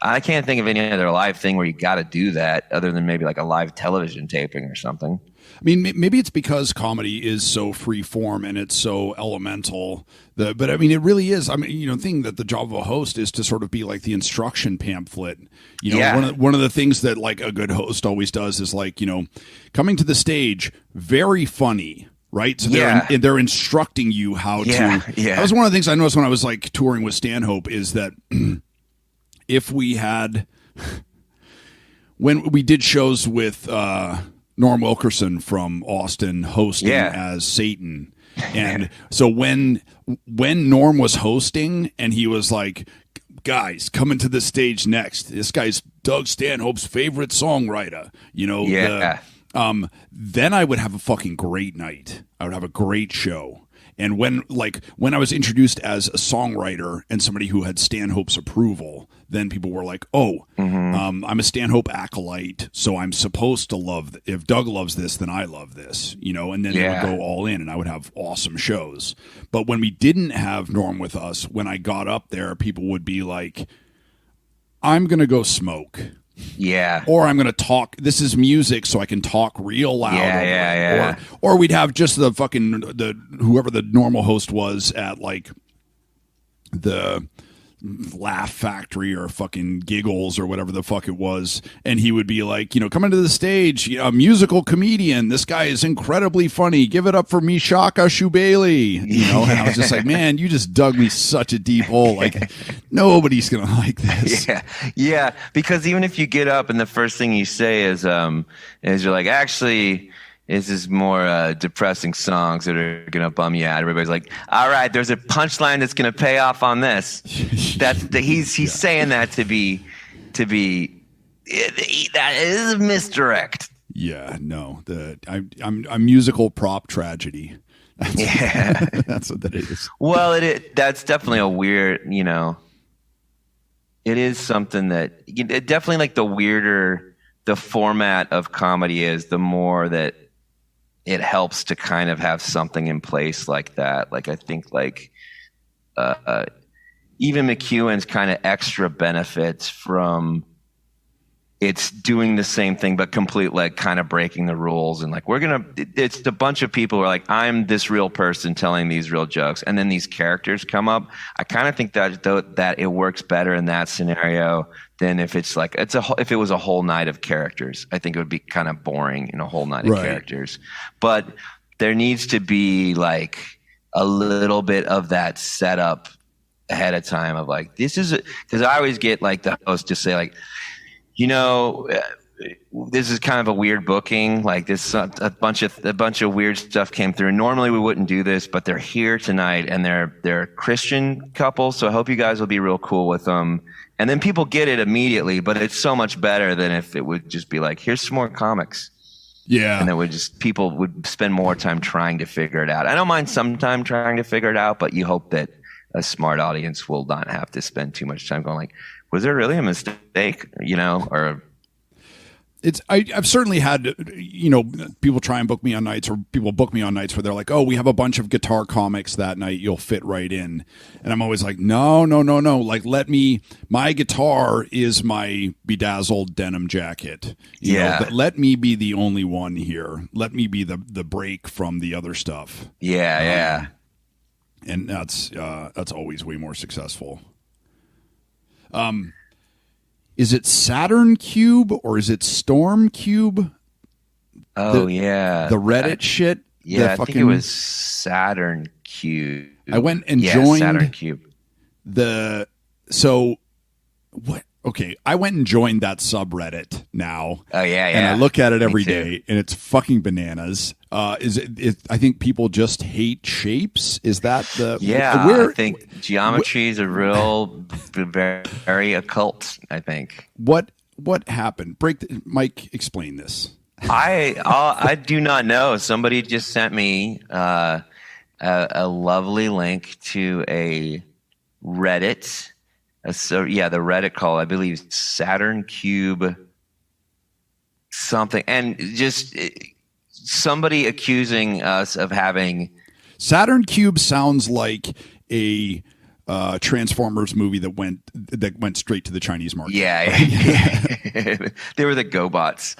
I can't think of any other live thing where you got to do that other than maybe like a live television taping or something. I mean, maybe it's because comedy is so free form and it's so elemental. But I mean, it really is. I mean, the thing that the job of a host is to sort of be like the instruction pamphlet. One of the things that like a good host always does is like, coming to the stage, very funny. Right. So they're instructing you how to. That was one of the things I noticed when I was like touring with Stanhope is that if we had, when we did shows with, Norm Wilkerson from Austin hosting as Satan. And so when Norm was hosting and he was like, guys, coming to the stage next, this guy's Doug Stanhope's favorite songwriter, then I would have a fucking great night. I would have a great show. And when I was introduced as a songwriter and somebody who had Stanhope's approval, then people were like, I'm a Stanhope acolyte, so I'm supposed to love if Doug loves this, then I love this, and then they would go all in and I would have awesome shows. But when we didn't have Norm with us, when I got up there, people would be like, I'm going to go smoke. Yeah. Or I'm going to talk. This is music, so I can talk real loud. Yeah. Or we'd have just whoever the normal host was at like the Laugh Factory or fucking Giggles or whatever the fuck it was, and he would be like, coming to the stage, a musical comedian. This guy is incredibly funny. Give it up for Mishaka Shubailey. And I was just like, man, you just dug me such a deep hole. Like nobody's gonna like this. Yeah. Because even if you get up and the first thing you say is you're like, actually, this is more depressing songs that are going to bum you out. Everybody's like, all right, there's a punchline that's going to pay off on this. He's saying that to be that is a misdirect. Yeah, no, I'm musical prop tragedy. That's what that is. Well, that's definitely a weird, it is something that definitely like the weirder the format of comedy is, the more that it helps to kind of have something in place like that. Like I think like even McEwen's kind of extra benefits from it's doing the same thing but complete, like, kind of breaking the rules, and like it's a bunch of people who are like, I'm this real person telling these real jokes, and then these characters come up. I kind of think that it works better in that scenario than if it's like if it was a whole night of characters. I think it would be kind of boring in a whole night of characters. But there needs to be like a little bit of that setup ahead of time of like, this is because I always get like the host to say like, you know, this is kind of a weird booking. Like this, a bunch of weird stuff came through. Normally we wouldn't do this, but they're here tonight, and they're a Christian couple. So I hope you guys will be real cool with them. And then people get it immediately, but it's so much better than if it would just be like, here's some more comics. Yeah. And then people would spend more time trying to figure it out. I don't mind some time trying to figure it out, but you hope that a smart audience will not have to spend too much time going like, was there really a mistake, you know, or I've certainly had, you know, people try and book me on nights, or people book me on nights where they're like, oh, we have a bunch of guitar comics that night, you'll fit right in. And I'm always like, no. Like, my guitar is my bedazzled denim jacket. You know, let me be the only one here. Let me be the break from the other stuff. Yeah. And that's always way more successful. Is it Saturn Cube or is it Storm Cube? Oh, the Reddit shit. Yeah, I think it was Saturn Cube. I went and joined Saturn Cube. I went and joined that subreddit now. Oh yeah. And I look at it every day, and it's fucking bananas. I think people just hate shapes. Is that the I think geometry is a real very, very occult. I think. What happened? Mike, explain this. I do not know. Somebody just sent me a lovely link to a Reddit. The Reddit call, I believe, Saturn Cube something, and just somebody accusing us of having Saturn Cube sounds like a Transformers movie that went straight to the Chinese market. Yeah. They were the GoBots.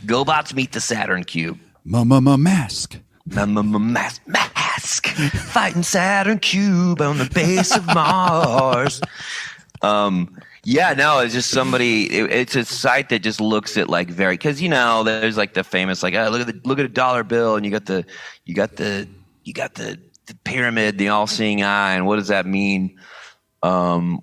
GoBots meet the Saturn Cube. Mask. Mask fighting Saturn Cube on the base of Mars. It's just somebody. It's a site that just looks at like because you know there's like the famous like look at a dollar bill, and you got the pyramid, the all-seeing eye, and what does that mean?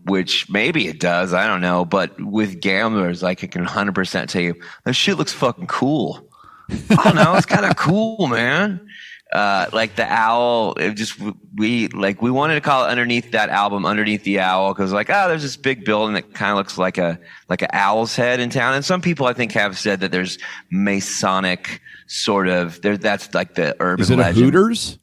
Which maybe it does, I don't know. But with gamblers, like I can 100% tell you that shit looks fucking cool. I don't know, it's kind of cool, man. Like the owl, we wanted to call it Underneath That Album, Underneath the Owl, because there's this big building that kind of looks like an owl's head in town, and some people I think have said that there's Masonic sort of that's like the urban legend. Is it legend. A Hooters?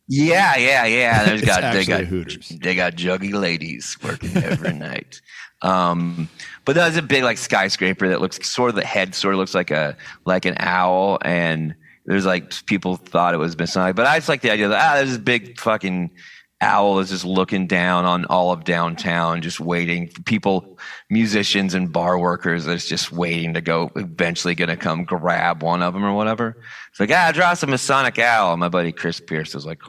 Yeah. They got Hooters. They got juggy ladies working every night. But that's a big like skyscraper that looks sort of the head sort of looks like an owl, and there's like people thought it was Masonic, but I just like the idea that there's this big fucking owl that's just looking down on all of downtown, just waiting for people, musicians and bar workers that's just waiting to go, eventually going to come grab one of them or whatever. It's like, draw some Masonic owl. And my buddy Chris Pierce was like,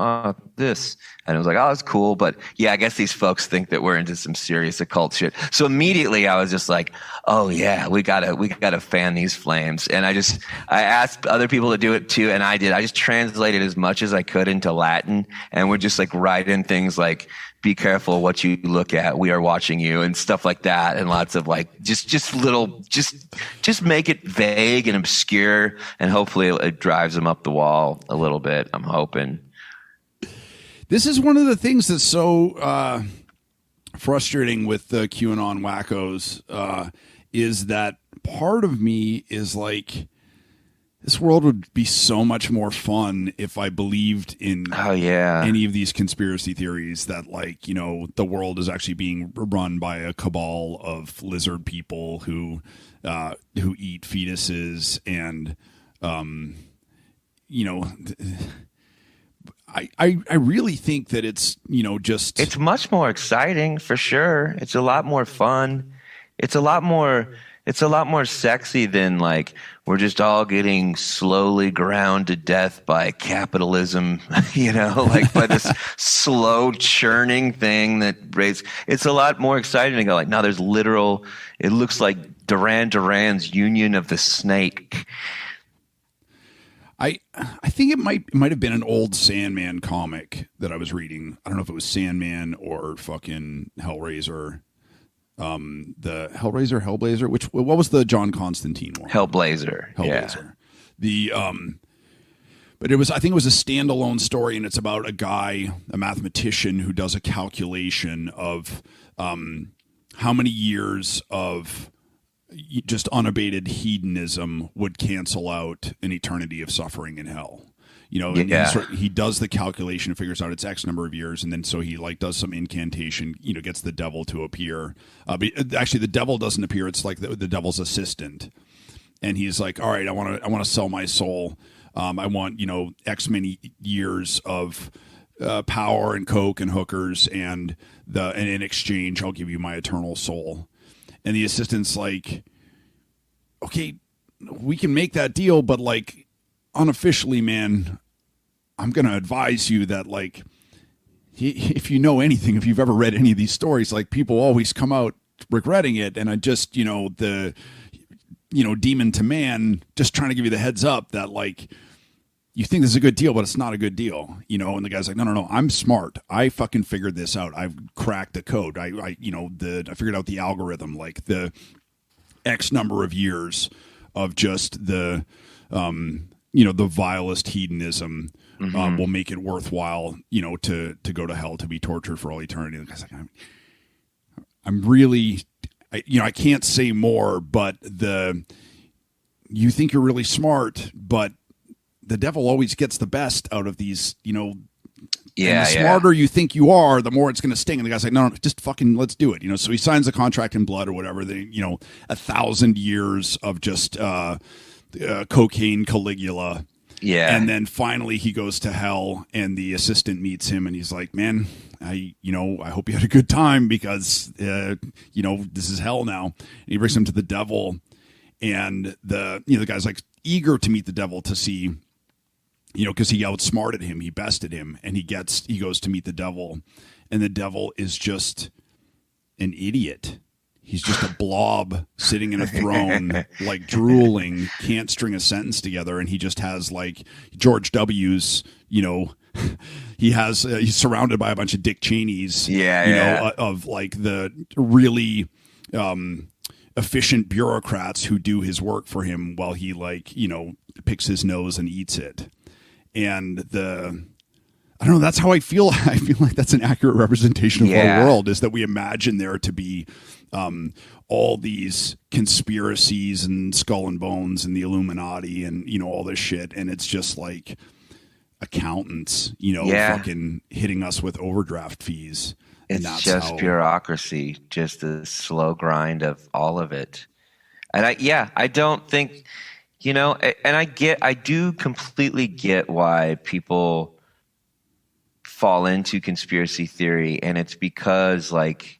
this. And it was like, that's cool. But yeah, I guess these folks think that we're into some serious occult shit. So immediately I was just like, oh yeah, we gotta fan these flames. And I asked other people to do it too. And I did. I just translated as much as I could into Latin, and would just like write in things like, be careful what you look at. We are watching you, and stuff like that. And lots of like, just make it vague and obscure. And hopefully it drives them up the wall a little bit. I'm hoping. This is one of the things that's so frustrating with the QAnon wackos, is that part of me is like, this world would be so much more fun if I believed in any of these conspiracy theories that, like, you know, the world is actually being run by a cabal of lizard people who eat fetuses and, you know. I really think that it's, just... It's much more exciting for sure. It's a lot more fun. It's a lot more sexy than like we're just all getting slowly ground to death by capitalism, like by this slow churning thing that raised. It's a lot more exciting to go like, no, there's literal. It looks like Duran Duran's Union of the Snake. I think it might have been an old Sandman comic that I was reading. I don't know if it was Sandman or fucking Hellraiser. The Hellblazer. What was the John Constantine one? Hellblazer. Yeah. But I think it was a standalone story, and it's about a mathematician who does a calculation of how many years of just unabated hedonism would cancel out an eternity of suffering in hell. And he does the calculation, figures out it's X number of years, and then so he like does some incantation, gets the devil to appear. But actually, the devil doesn't appear; it's like the devil's assistant, and he's like, "All right, I want to sell my soul. I want X many years of power and coke and hookers, and in exchange, I'll give you my eternal soul." And the assistant's like, "Okay, we can make that deal, but like." Unofficially, man, I'm going to advise you that, like, if you know anything, if you've ever read any of these stories, like, people always come out regretting it. And I just, the demon to man, just trying to give you the heads up that, like, you think this is a good deal, but it's not a good deal, And the guy's like, no, I'm smart. I fucking figured this out. I've cracked the code. I figured out the algorithm, like the X number of years of just the vilest hedonism will make it worthwhile, to go to hell, to be tortured for all eternity. And the guy's like, I'm really, I can't say more, but you think you're really smart, but the devil always gets the best out of these, and the smarter you think you are, the more it's going to sting. And the guy's like, no, just fucking let's do it. So he signs the contract in blood or whatever. 1,000 years of just, cocaine Caligula. Yeah. And then finally he goes to hell and the assistant meets him and he's like, man, I hope you had a good time because, this is hell now. And he brings him to the devil and the guy's like eager to meet the devil to see, because he outsmarted him. He bested him and he goes to meet the devil and the devil is just an idiot. He's just a blob sitting in a throne, like drooling, can't string a sentence together. And he just has like George W.'s, he's surrounded by a bunch of Dick Cheneys, of like the really efficient bureaucrats who do his work for him while he like, picks his nose and eats it. And I don't know. That's how I feel. I feel like that's an accurate representation of our world, is that we imagine there to be all these conspiracies and skull and bones and the Illuminati and, all this shit. And it's just like accountants, fucking hitting us with overdraft fees. It's just bureaucracy, just the slow grind of all of it. And I don't think, and I do completely get why people fall into conspiracy theory, and it's because like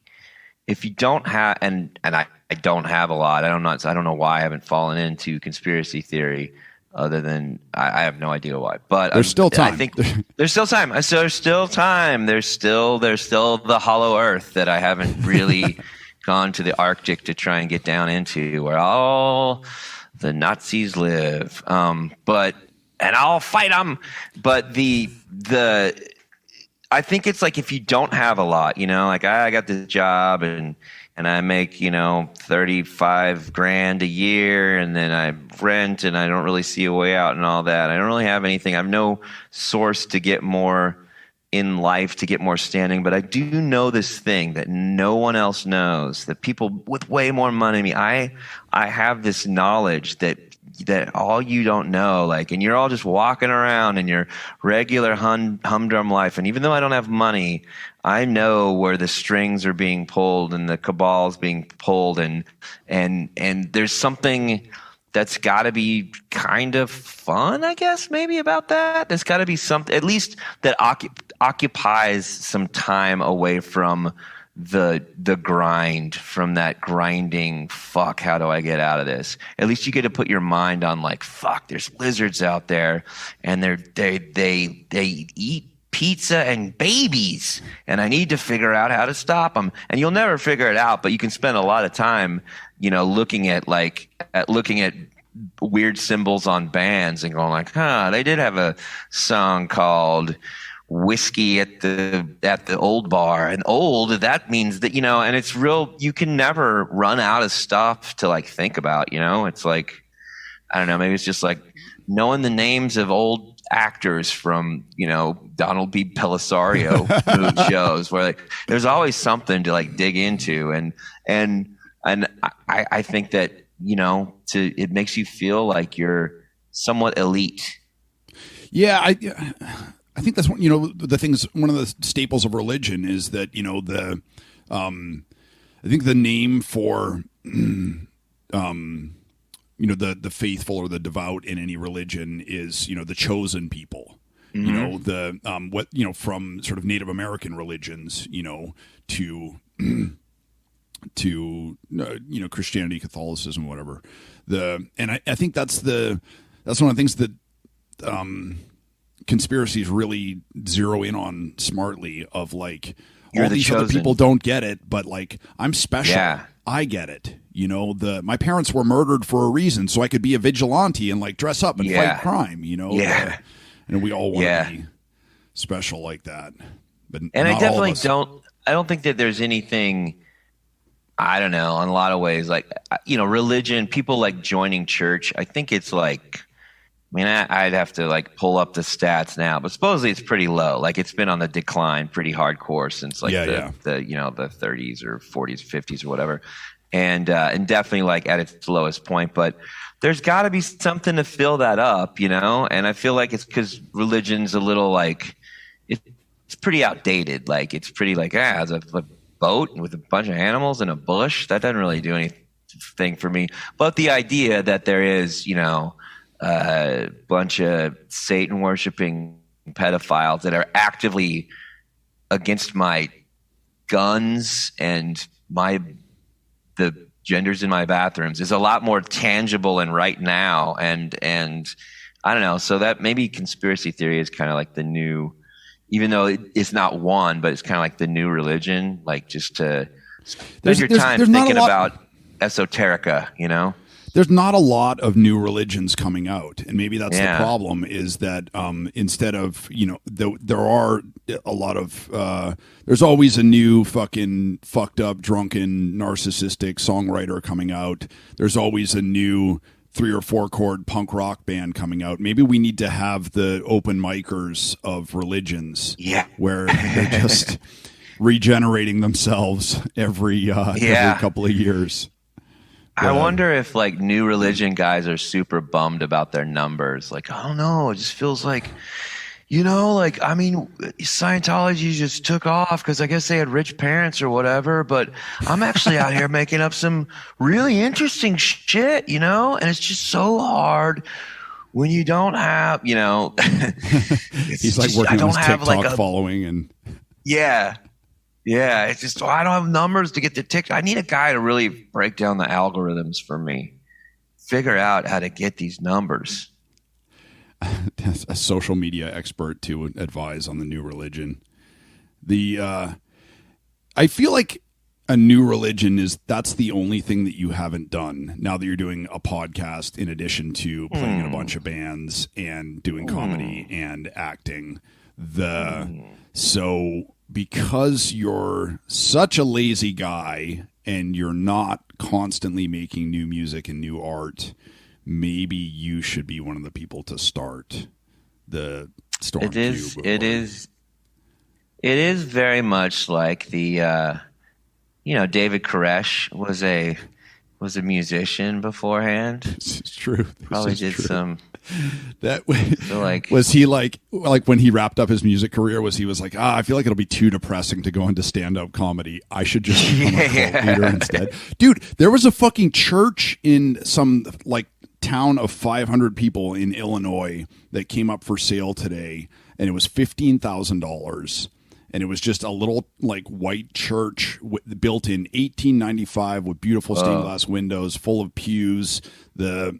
if you don't have and I don't have a lot. I don't know why I haven't fallen into conspiracy theory other than I have no idea why. But there's still time. I think there's still time. So there's still time. There's still the hollow earth that I haven't really gone to the Arctic to try and get down into, where all the Nazis live. But I'll fight them. But I think it's like if you don't have a lot, like I got this job and I make, $35,000 a year, and then I rent and I don't really see a way out and all that. I don't really have anything. I have no source to get more in life, to get more standing. But I do know this thing that no one else knows, that people with way more money than me, I have this knowledge that all you don't know, like, and you're all just walking around in your regular humdrum life. And even though I don't have money, I know where the strings are being pulled and the cabal's being pulled. And there's something that's got to be kind of fun, I guess, maybe about that. There's got to be something, at least that occupies some time away from the grind, from that grinding, fuck, how do I get out of this? At least you get to put your mind on like, fuck, there's lizards out there and they eat pizza and babies, and I need to figure out how to stop them. And you'll never figure it out, but you can spend a lot of time, looking at weird symbols on bands and going like, they did have a song called Whiskey at the Old Bar, and old, that means that, and it's real. You can never run out of stuff to like think about, it's like, I don't know, maybe it's just like knowing the names of old actors from, Donald B. Pellisario mood shows, where like there's always something to like dig into, and I think that it makes you feel like you're somewhat elite. Yeah, I think that's one. The things. One of the staples of religion is that I think the name for the faithful or the devout in any religion is the chosen people. Mm-hmm. From sort of Native American religions to Christianity, Catholicism, whatever. I think that's one of the things that conspiracies really zero in on smartly, of like, all these chosen. Other people don't get it, but like, I'm special. Yeah. I get it. My parents were murdered for a reason, so I could be a vigilante and like dress up and fight crime, Yeah. And we all want to be special like that. But I definitely I don't think that there's anything, I don't know, in a lot of ways, like, religion, people like joining church. I think it's like, I'd have to like pull up the stats now, but supposedly it's pretty low. Like, it's been on the decline pretty hardcore since like the 30s or 40s, 50s or whatever. And definitely like at its lowest point, but there's got to be something to fill that up, and I feel like it's because religion's a little like, it's pretty outdated. Like, it's pretty like, it's a boat with a bunch of animals in a bush. That doesn't really do anything for me. But the idea that there is, a bunch of Satan worshiping pedophiles that are actively against my guns and the genders in my bathrooms is a lot more tangible and right now. And I don't know. So that maybe conspiracy theory is kind of like the new, even though it's not one, but it's kind of like the new religion, like just to spend your time thinking about esoterica, There's not a lot of new religions coming out, and maybe that's the problem, is that instead of, there are a lot of there's always a new fucking fucked up, drunken, narcissistic songwriter coming out. There's always a new 3 or 4 chord punk rock band coming out. Maybe we need to have the open micers of religions, where they're just regenerating themselves every couple of years. I wonder if like new religion guys are super bummed about their numbers. Like, I don't know, it just feels like, Scientology just took off because I guess they had rich parents or whatever, but I'm actually out here making up some really interesting shit, and it's just so hard when you don't have, he's like working on his TikTok following and yeah, it's just, I don't have numbers to get the TikTok. I need a guy to really break down the algorithms for me, figure out how to get these numbers. A social media expert to advise on the new religion. I feel like a new religion that's the only thing that you haven't done now that you're doing a podcast in addition to playing in a bunch of bands and doing comedy and acting. So because you're such a lazy guy and you're not constantly making new music and new art, maybe you should be one of the people to start the Storm Cube. It is very much like the David Koresh was a musician beforehand. It's true. Probably did true. Some. That way, so was he like when he wrapped up his music career? Was like, I feel like it'll be too depressing to go into stand-up comedy. I should just become a cult leader instead. Dude, there was a fucking church in some like town of 500 people in Illinois that came up for sale today, and it was $15,000. And it was just a little like white church built in 1895 with beautiful stained glass windows, full of pews, the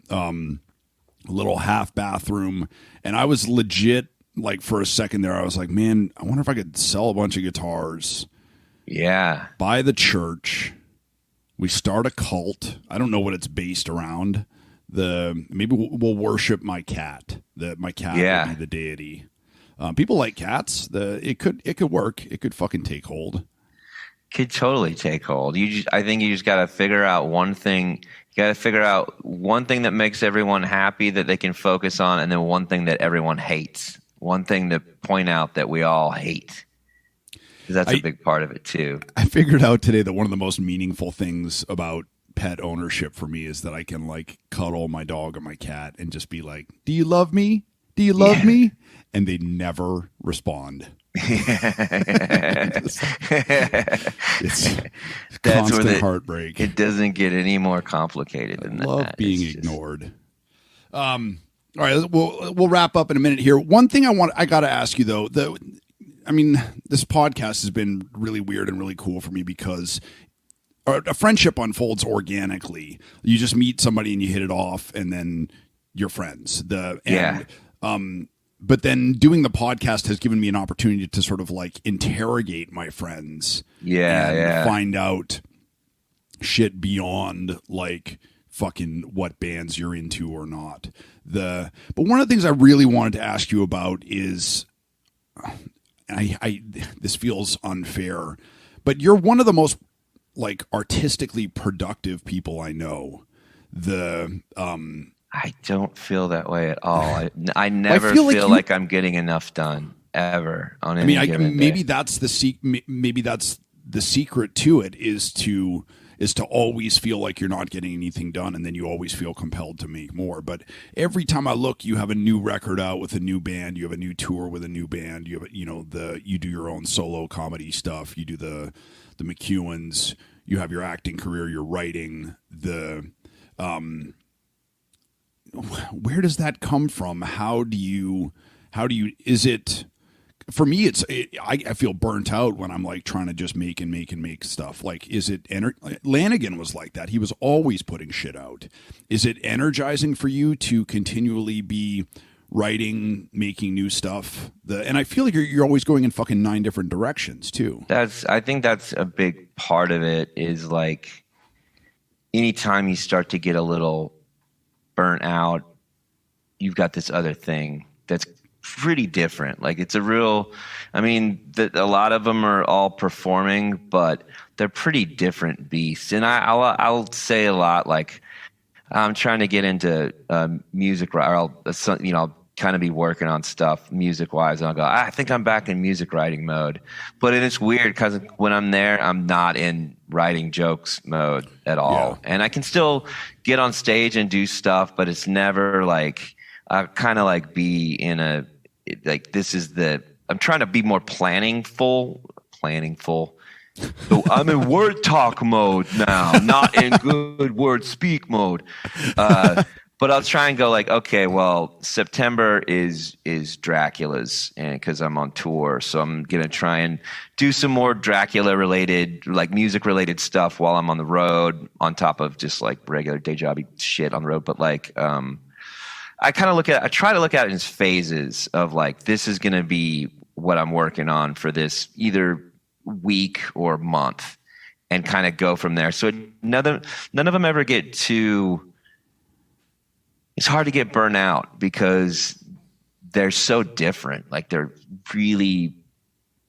little half bathroom. And I was legit, like, for a second there, I was like, man, I wonder if I could sell a bunch of guitars. Yeah. Buy the church. We start a cult. I don't know what it's based around. Maybe we'll worship my cat. My cat will be the deity. People like cats. It could work. It could fucking take hold. Could totally take hold. I think you just got to figure out one thing. You got to figure out one thing that makes everyone happy that they can focus on, and then one thing that everyone hates. One thing to point out that we all hate. Because that's a big part of it too. I figured out today that one of the most meaningful things about pet ownership for me is that I can like cuddle my dog or my cat and just be like, "Do you love me? Do you love me?" And they never respond. It's constant heartbreak. It doesn't get any more complicated than that. I love being ignored. All right, we'll wrap up in a minute here. One thing I got to ask you though. This podcast has been really weird and really cool for me because a friendship unfolds organically. You just meet somebody and you hit it off, and then you're friends. But then doing the podcast has given me an opportunity to sort of like interrogate my friends. And find out shit beyond like fucking what bands you're into or not. But one of the things I really wanted to ask you about is, this feels unfair, but you're one of the most like artistically productive people I know. I don't feel that way at all. I never feel like I'm getting enough done ever on any given day. Maybe that's the secret to it is to always feel like you're not getting anything done, and then you always feel compelled to make more. But every time I look, you have a new record out with a new band, you have a new tour with a new band, you do your own solo comedy stuff, you do the McEwens, you have your acting career, you're writing where does that come from? How do you is it, for me, I feel burnt out when I'm like trying to just make stuff. Like, is it, Lanigan was like that. He was always putting shit out. Is it energizing for you to continually be writing, making new stuff? And I feel like you're always going in fucking 9 different directions too. I think that's a big part of it, is like anytime you start to get a little burnt out, you've got this other thing that's pretty different. Like, it's a real, a lot of them are all performing, but they're pretty different beasts. And I'll say a lot, like, I'm trying to get into music, or I'll kind of be working on stuff music wise, and I'll go, I think I'm back in music writing mode. But it's weird because when I'm there, I'm not in writing jokes mode at all. Yeah. And I can still get on stage and do stuff, but it's never like, I kind of like be in I'm trying to be more planningful. So I'm in word talk mode now, not in good word speak mode. But I'll try and go like, okay, well, September is Dracula's, and because I'm on tour, so I'm gonna try and do some more Dracula related, like music related stuff while I'm on the road, on top of just like regular day jobby shit on the road. But like, I try to look at it in phases of like, this is gonna be what I'm working on for this either week or month, and kind of go from there. So none of them ever get too. It's hard to get burnt out because they're so different. Like, they're really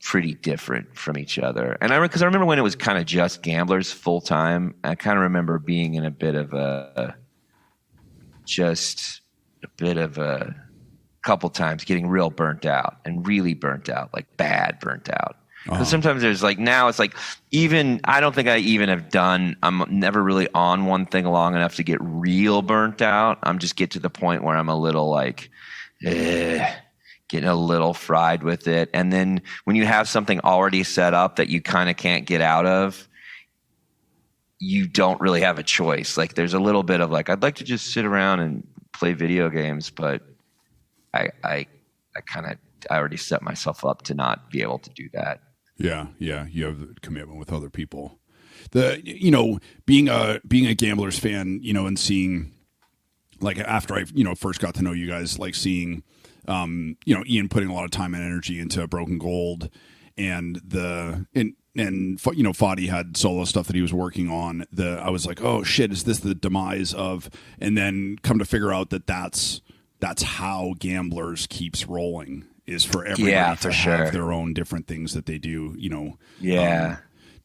pretty different from each other. And I remember when it was kind of just Gamblers full time, I kind of remember being in a couple times getting real burnt out, and really burnt out, like bad burnt out. Because sometimes there's like, now it's like, I don't think I even have done, I'm never really on one thing long enough to get real burnt out. I'm just get to the point where I'm a little like, getting a little fried with it. And then when you have something already set up that you kind of can't get out of, you don't really have a choice. Like there's a little bit of like, I'd like to just sit around and play video games, but I already set myself up to not be able to do that. Yeah. You have the commitment with other people. Being a Gamblers fan, and seeing, like, after I, first got to know you guys, like seeing, Ian putting a lot of time and energy into Broken Gold, and Fadi had solo stuff that he was working on. I was like, oh shit, is this the demise of? And then come to figure out that's how Gamblers keeps rolling, is for everybody to have their own different things that they do.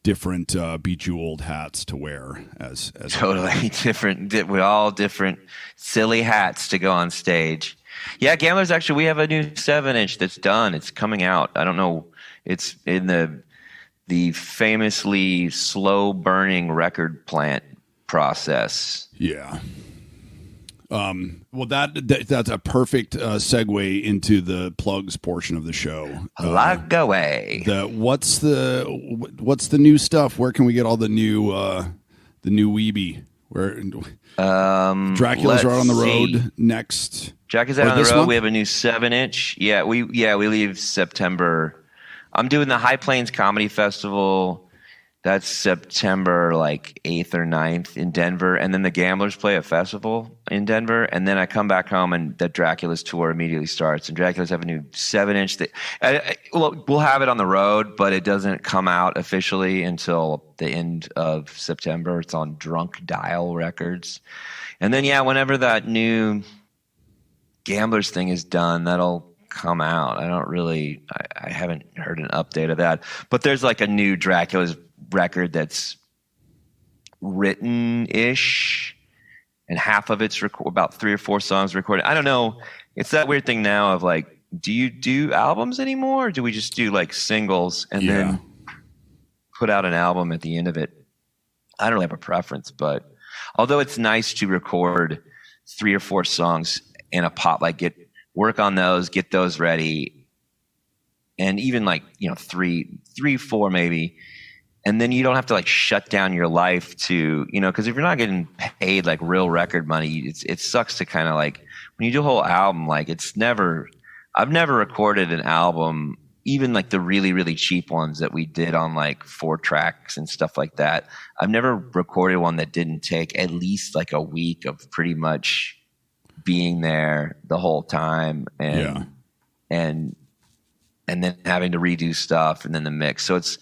Different bejeweled hats to wear as totally different. We all different silly hats to go on stage. Yeah, Gamblers, actually, we have a new 7-inch that's done. It's coming out. I don't know. It's in the famously slow burning record plant process. Yeah. Well, that's a perfect segue into the plugs portion of the show. Plug away. What's the new stuff? Where can we get all the new Wiebe? Where Drakulas are out on the road next. Drakulas out on the road. Month? We have a new 7-inch. Yeah, we leave September. I'm doing the High Plains Comedy Festival. That's September 8th or 9th in Denver. And then the Gamblers play a festival in Denver. And then I come back home and the Drakulas tour immediately starts. And Drakulas have a new 7-inch. We'll have it on the road, but it doesn't come out officially until the end of September. It's on Drunk Dial Records. And then, whenever that new Gamblers thing is done, that'll come out. I haven't heard an update of that. But there's a new Drakulas record that's written-ish, and half of it's about 3 or 4 songs recorded. I don't know. It's that weird thing now of do you do albums anymore, or do we just do singles and then put out an album at the end of it? I don't really have a preference, but although it's nice to record 3 or 4 songs in a pot, work on those, get those ready, and even 3, 4 maybe. And then you don't have to shut down your life to, because if you're not getting paid real record money, it sucks to kind of when you do a whole album, I've never recorded an album, even the really, really cheap ones that we did on 4 tracks and stuff like that. I've never recorded one that didn't take at least a week of pretty much being there the whole time and then having to redo stuff and then the mix. So it's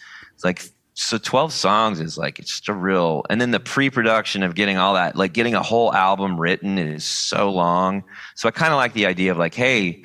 so 12 songs is it's just a real, and then the pre-production of getting all that, getting a whole album written is so long. So I kind of like the idea of hey,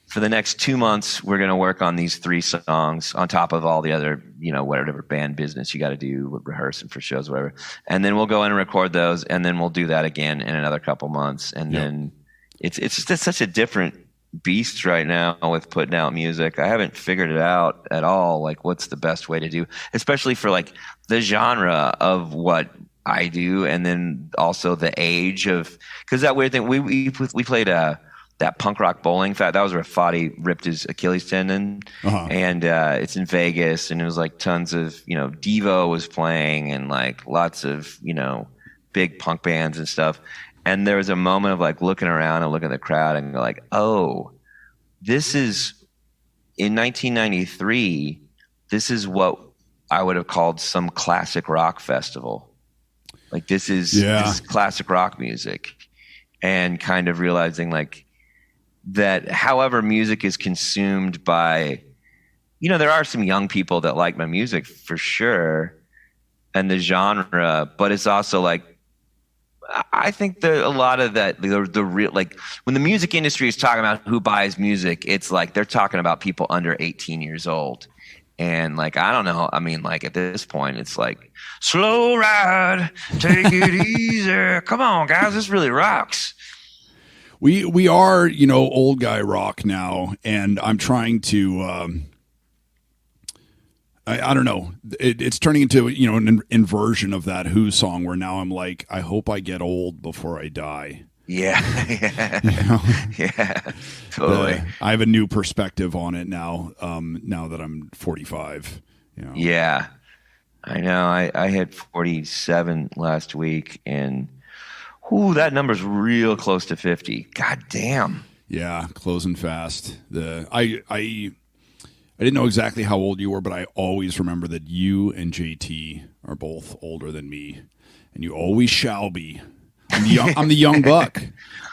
for the next 2 months, we're going to work on these 3 songs on top of all the other, whatever band business you got to do, rehearsing for shows, whatever. And then we'll go in and record those. And then we'll do that again in another couple months. And then it's just such a different beast right now with putting out music. I haven't figured it out at all. What's the best way to do, especially for the genre of what I do, and then also the age of, because that weird thing we played that punk rock bowling that was where Fadi ripped his Achilles tendon, and it's in Vegas, and it was tons of Devo was playing and lots of big punk bands and stuff. And there was a moment of looking around and looking at the crowd and go oh, this is in 1993. This is what I would have called some classic rock festival. This is classic rock music, and kind of realizing that however music is consumed by, there are some young people that like my music for sure and the genre, but it's also I think that a lot of that, the real, when the music industry is talking about who buys music, it's they're talking about people under 18 years old. And I don't know. I mean, at this point, it's slow ride, take it easy. Come on, guys, this really rocks. We are, old guy rock now, and I'm trying to, I don't know. It's turning into, an inversion of that Who song where now I'm I hope I get old before I die. Yeah. Yeah, totally. I have a new perspective on it now, now that I'm 45. Yeah. I know. I hit 47 last week, and that number's real close to 50. God damn. Yeah, closing fast. I didn't know exactly how old you were, but I always remember that you and JT are both older than me, and you always shall be. I'm the young buck.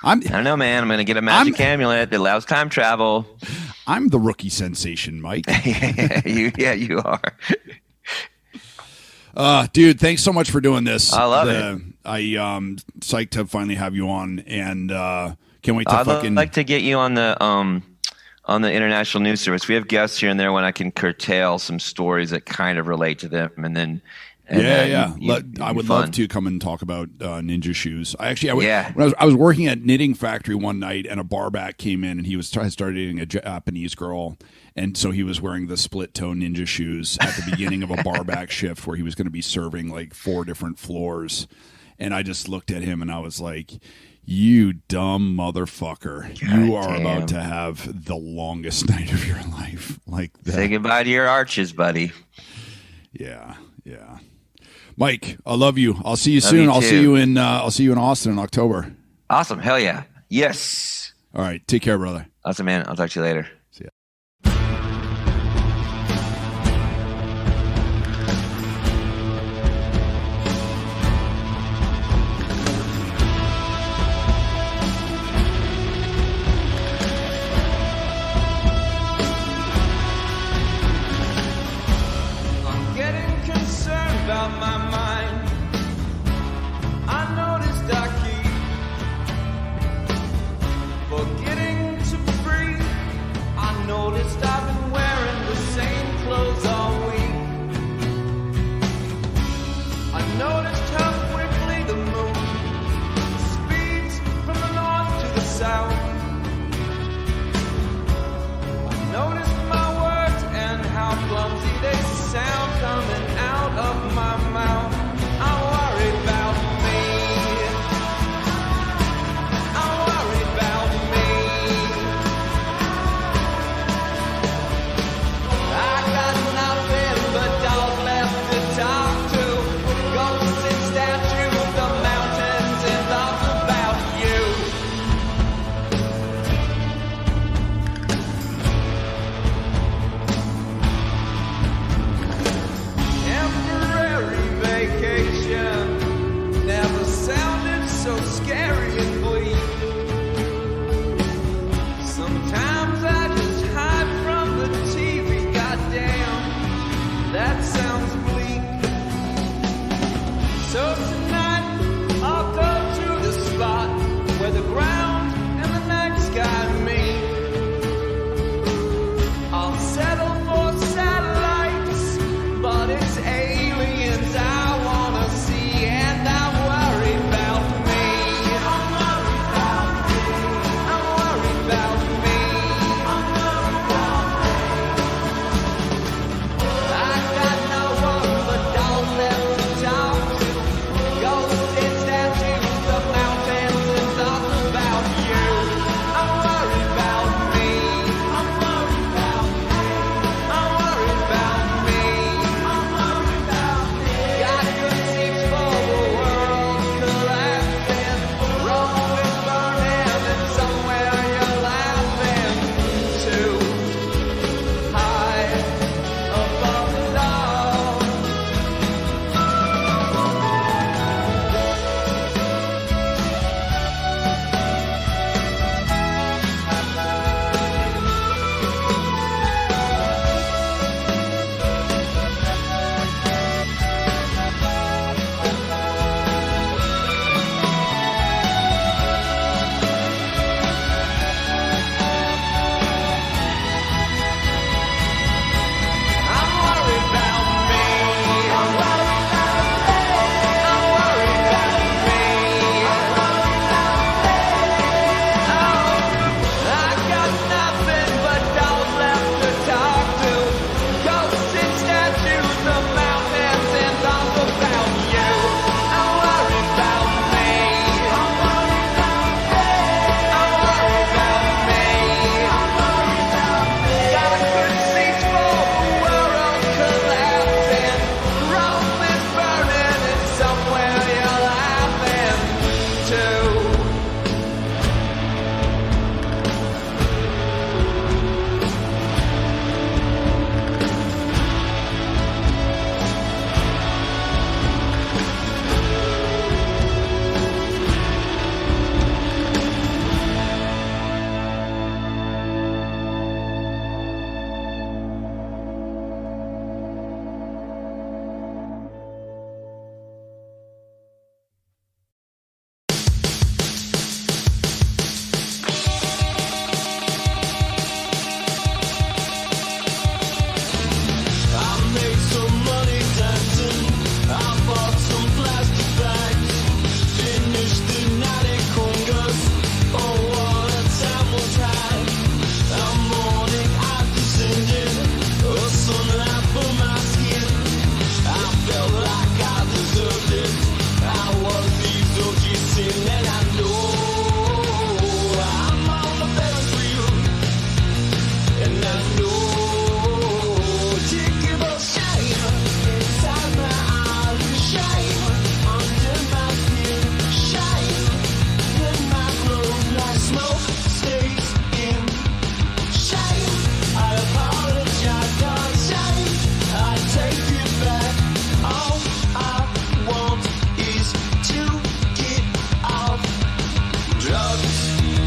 I don't know, man. I'm going to get a magic amulet that allows time travel. I'm the rookie sensation, Mike. You are. Dude, thanks so much for doing this. I love it. Psyched to finally have you on, and can't wait to I'd like to get you on the international news service. We have guests here and there when I can curtail some stories that kind of relate to them, and then. I would love to come and talk about ninja shoes. When I was working at Knitting Factory one night, and a barback came in, and he started dating a Japanese girl, and so he was wearing the split toe ninja shoes at the beginning of a barback shift where he was going to be serving like 4 different floors, and I just looked at him and I was like, "You dumb motherfucker! You are about to have the longest night of your life." Like that. Say goodbye to your arches, buddy. Yeah. Mike, I love you. I'll see you soon. I'll see you in Austin in October. Awesome. Hell yeah. Yes. All right. Take care, brother. Awesome, man. I'll talk to you later. See ya. I'm getting concerned about my mind. I noticed I keep forgetting to breathe.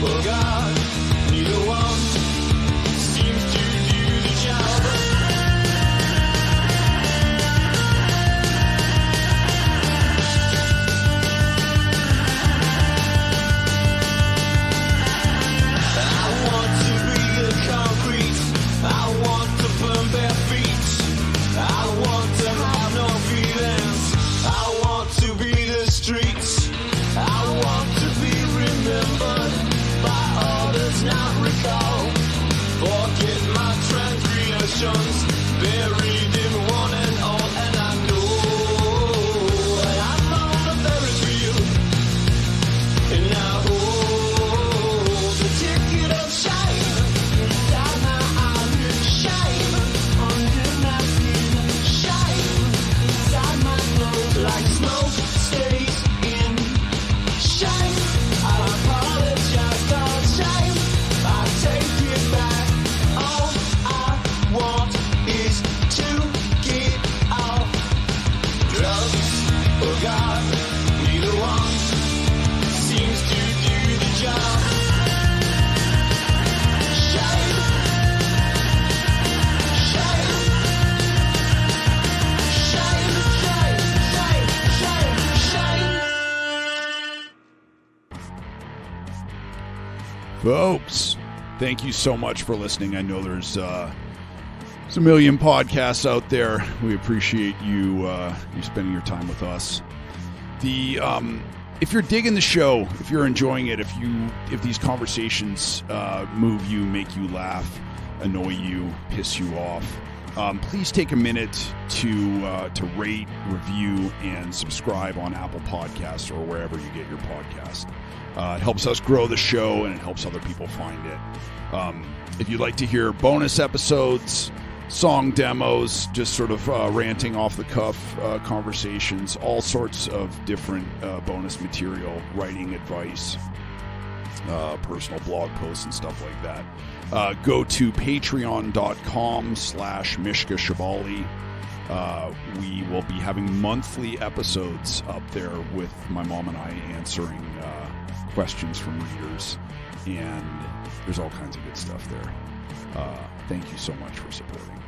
Oh God, neither one seems to do the job. I want to be the concrete. I want to burn bare feet. I want to have no feelings. I want to be the streets. I want to be remembered by others, not recall. Forget my transgressions, buried in one and all. And I know I'm on the Ferris wheel, and I hold the ticket of shame inside my eyelids. Shame under my skin. Shame inside my clothes, like smoke stays in. Shame, I apologize, God. Shame, I take it back. All I want is to get off drugs. Oh God, neither one seems to do the job. Shame, shame, shame, shame, shame, shame. Folks, thank you so much for listening. I know there's a million podcasts out there. We appreciate you spending your time with us. If you're digging the show, if you're enjoying it, if these conversations move you, make you laugh, annoy you, piss you off, please take a minute to rate, review, and subscribe on Apple Podcasts or wherever you get your podcast. It helps us grow the show, and it helps other people find it. If you'd like to hear bonus episodes, song demos, just sort of ranting off the cuff conversations, all sorts of different bonus material, writing advice, personal blog posts and stuff like that, go to patreon.com/Mishka Shabali. We will be having monthly episodes up there with my mom and I answering questions from readers, and there's all kinds of good stuff there. Thank you so much for supporting.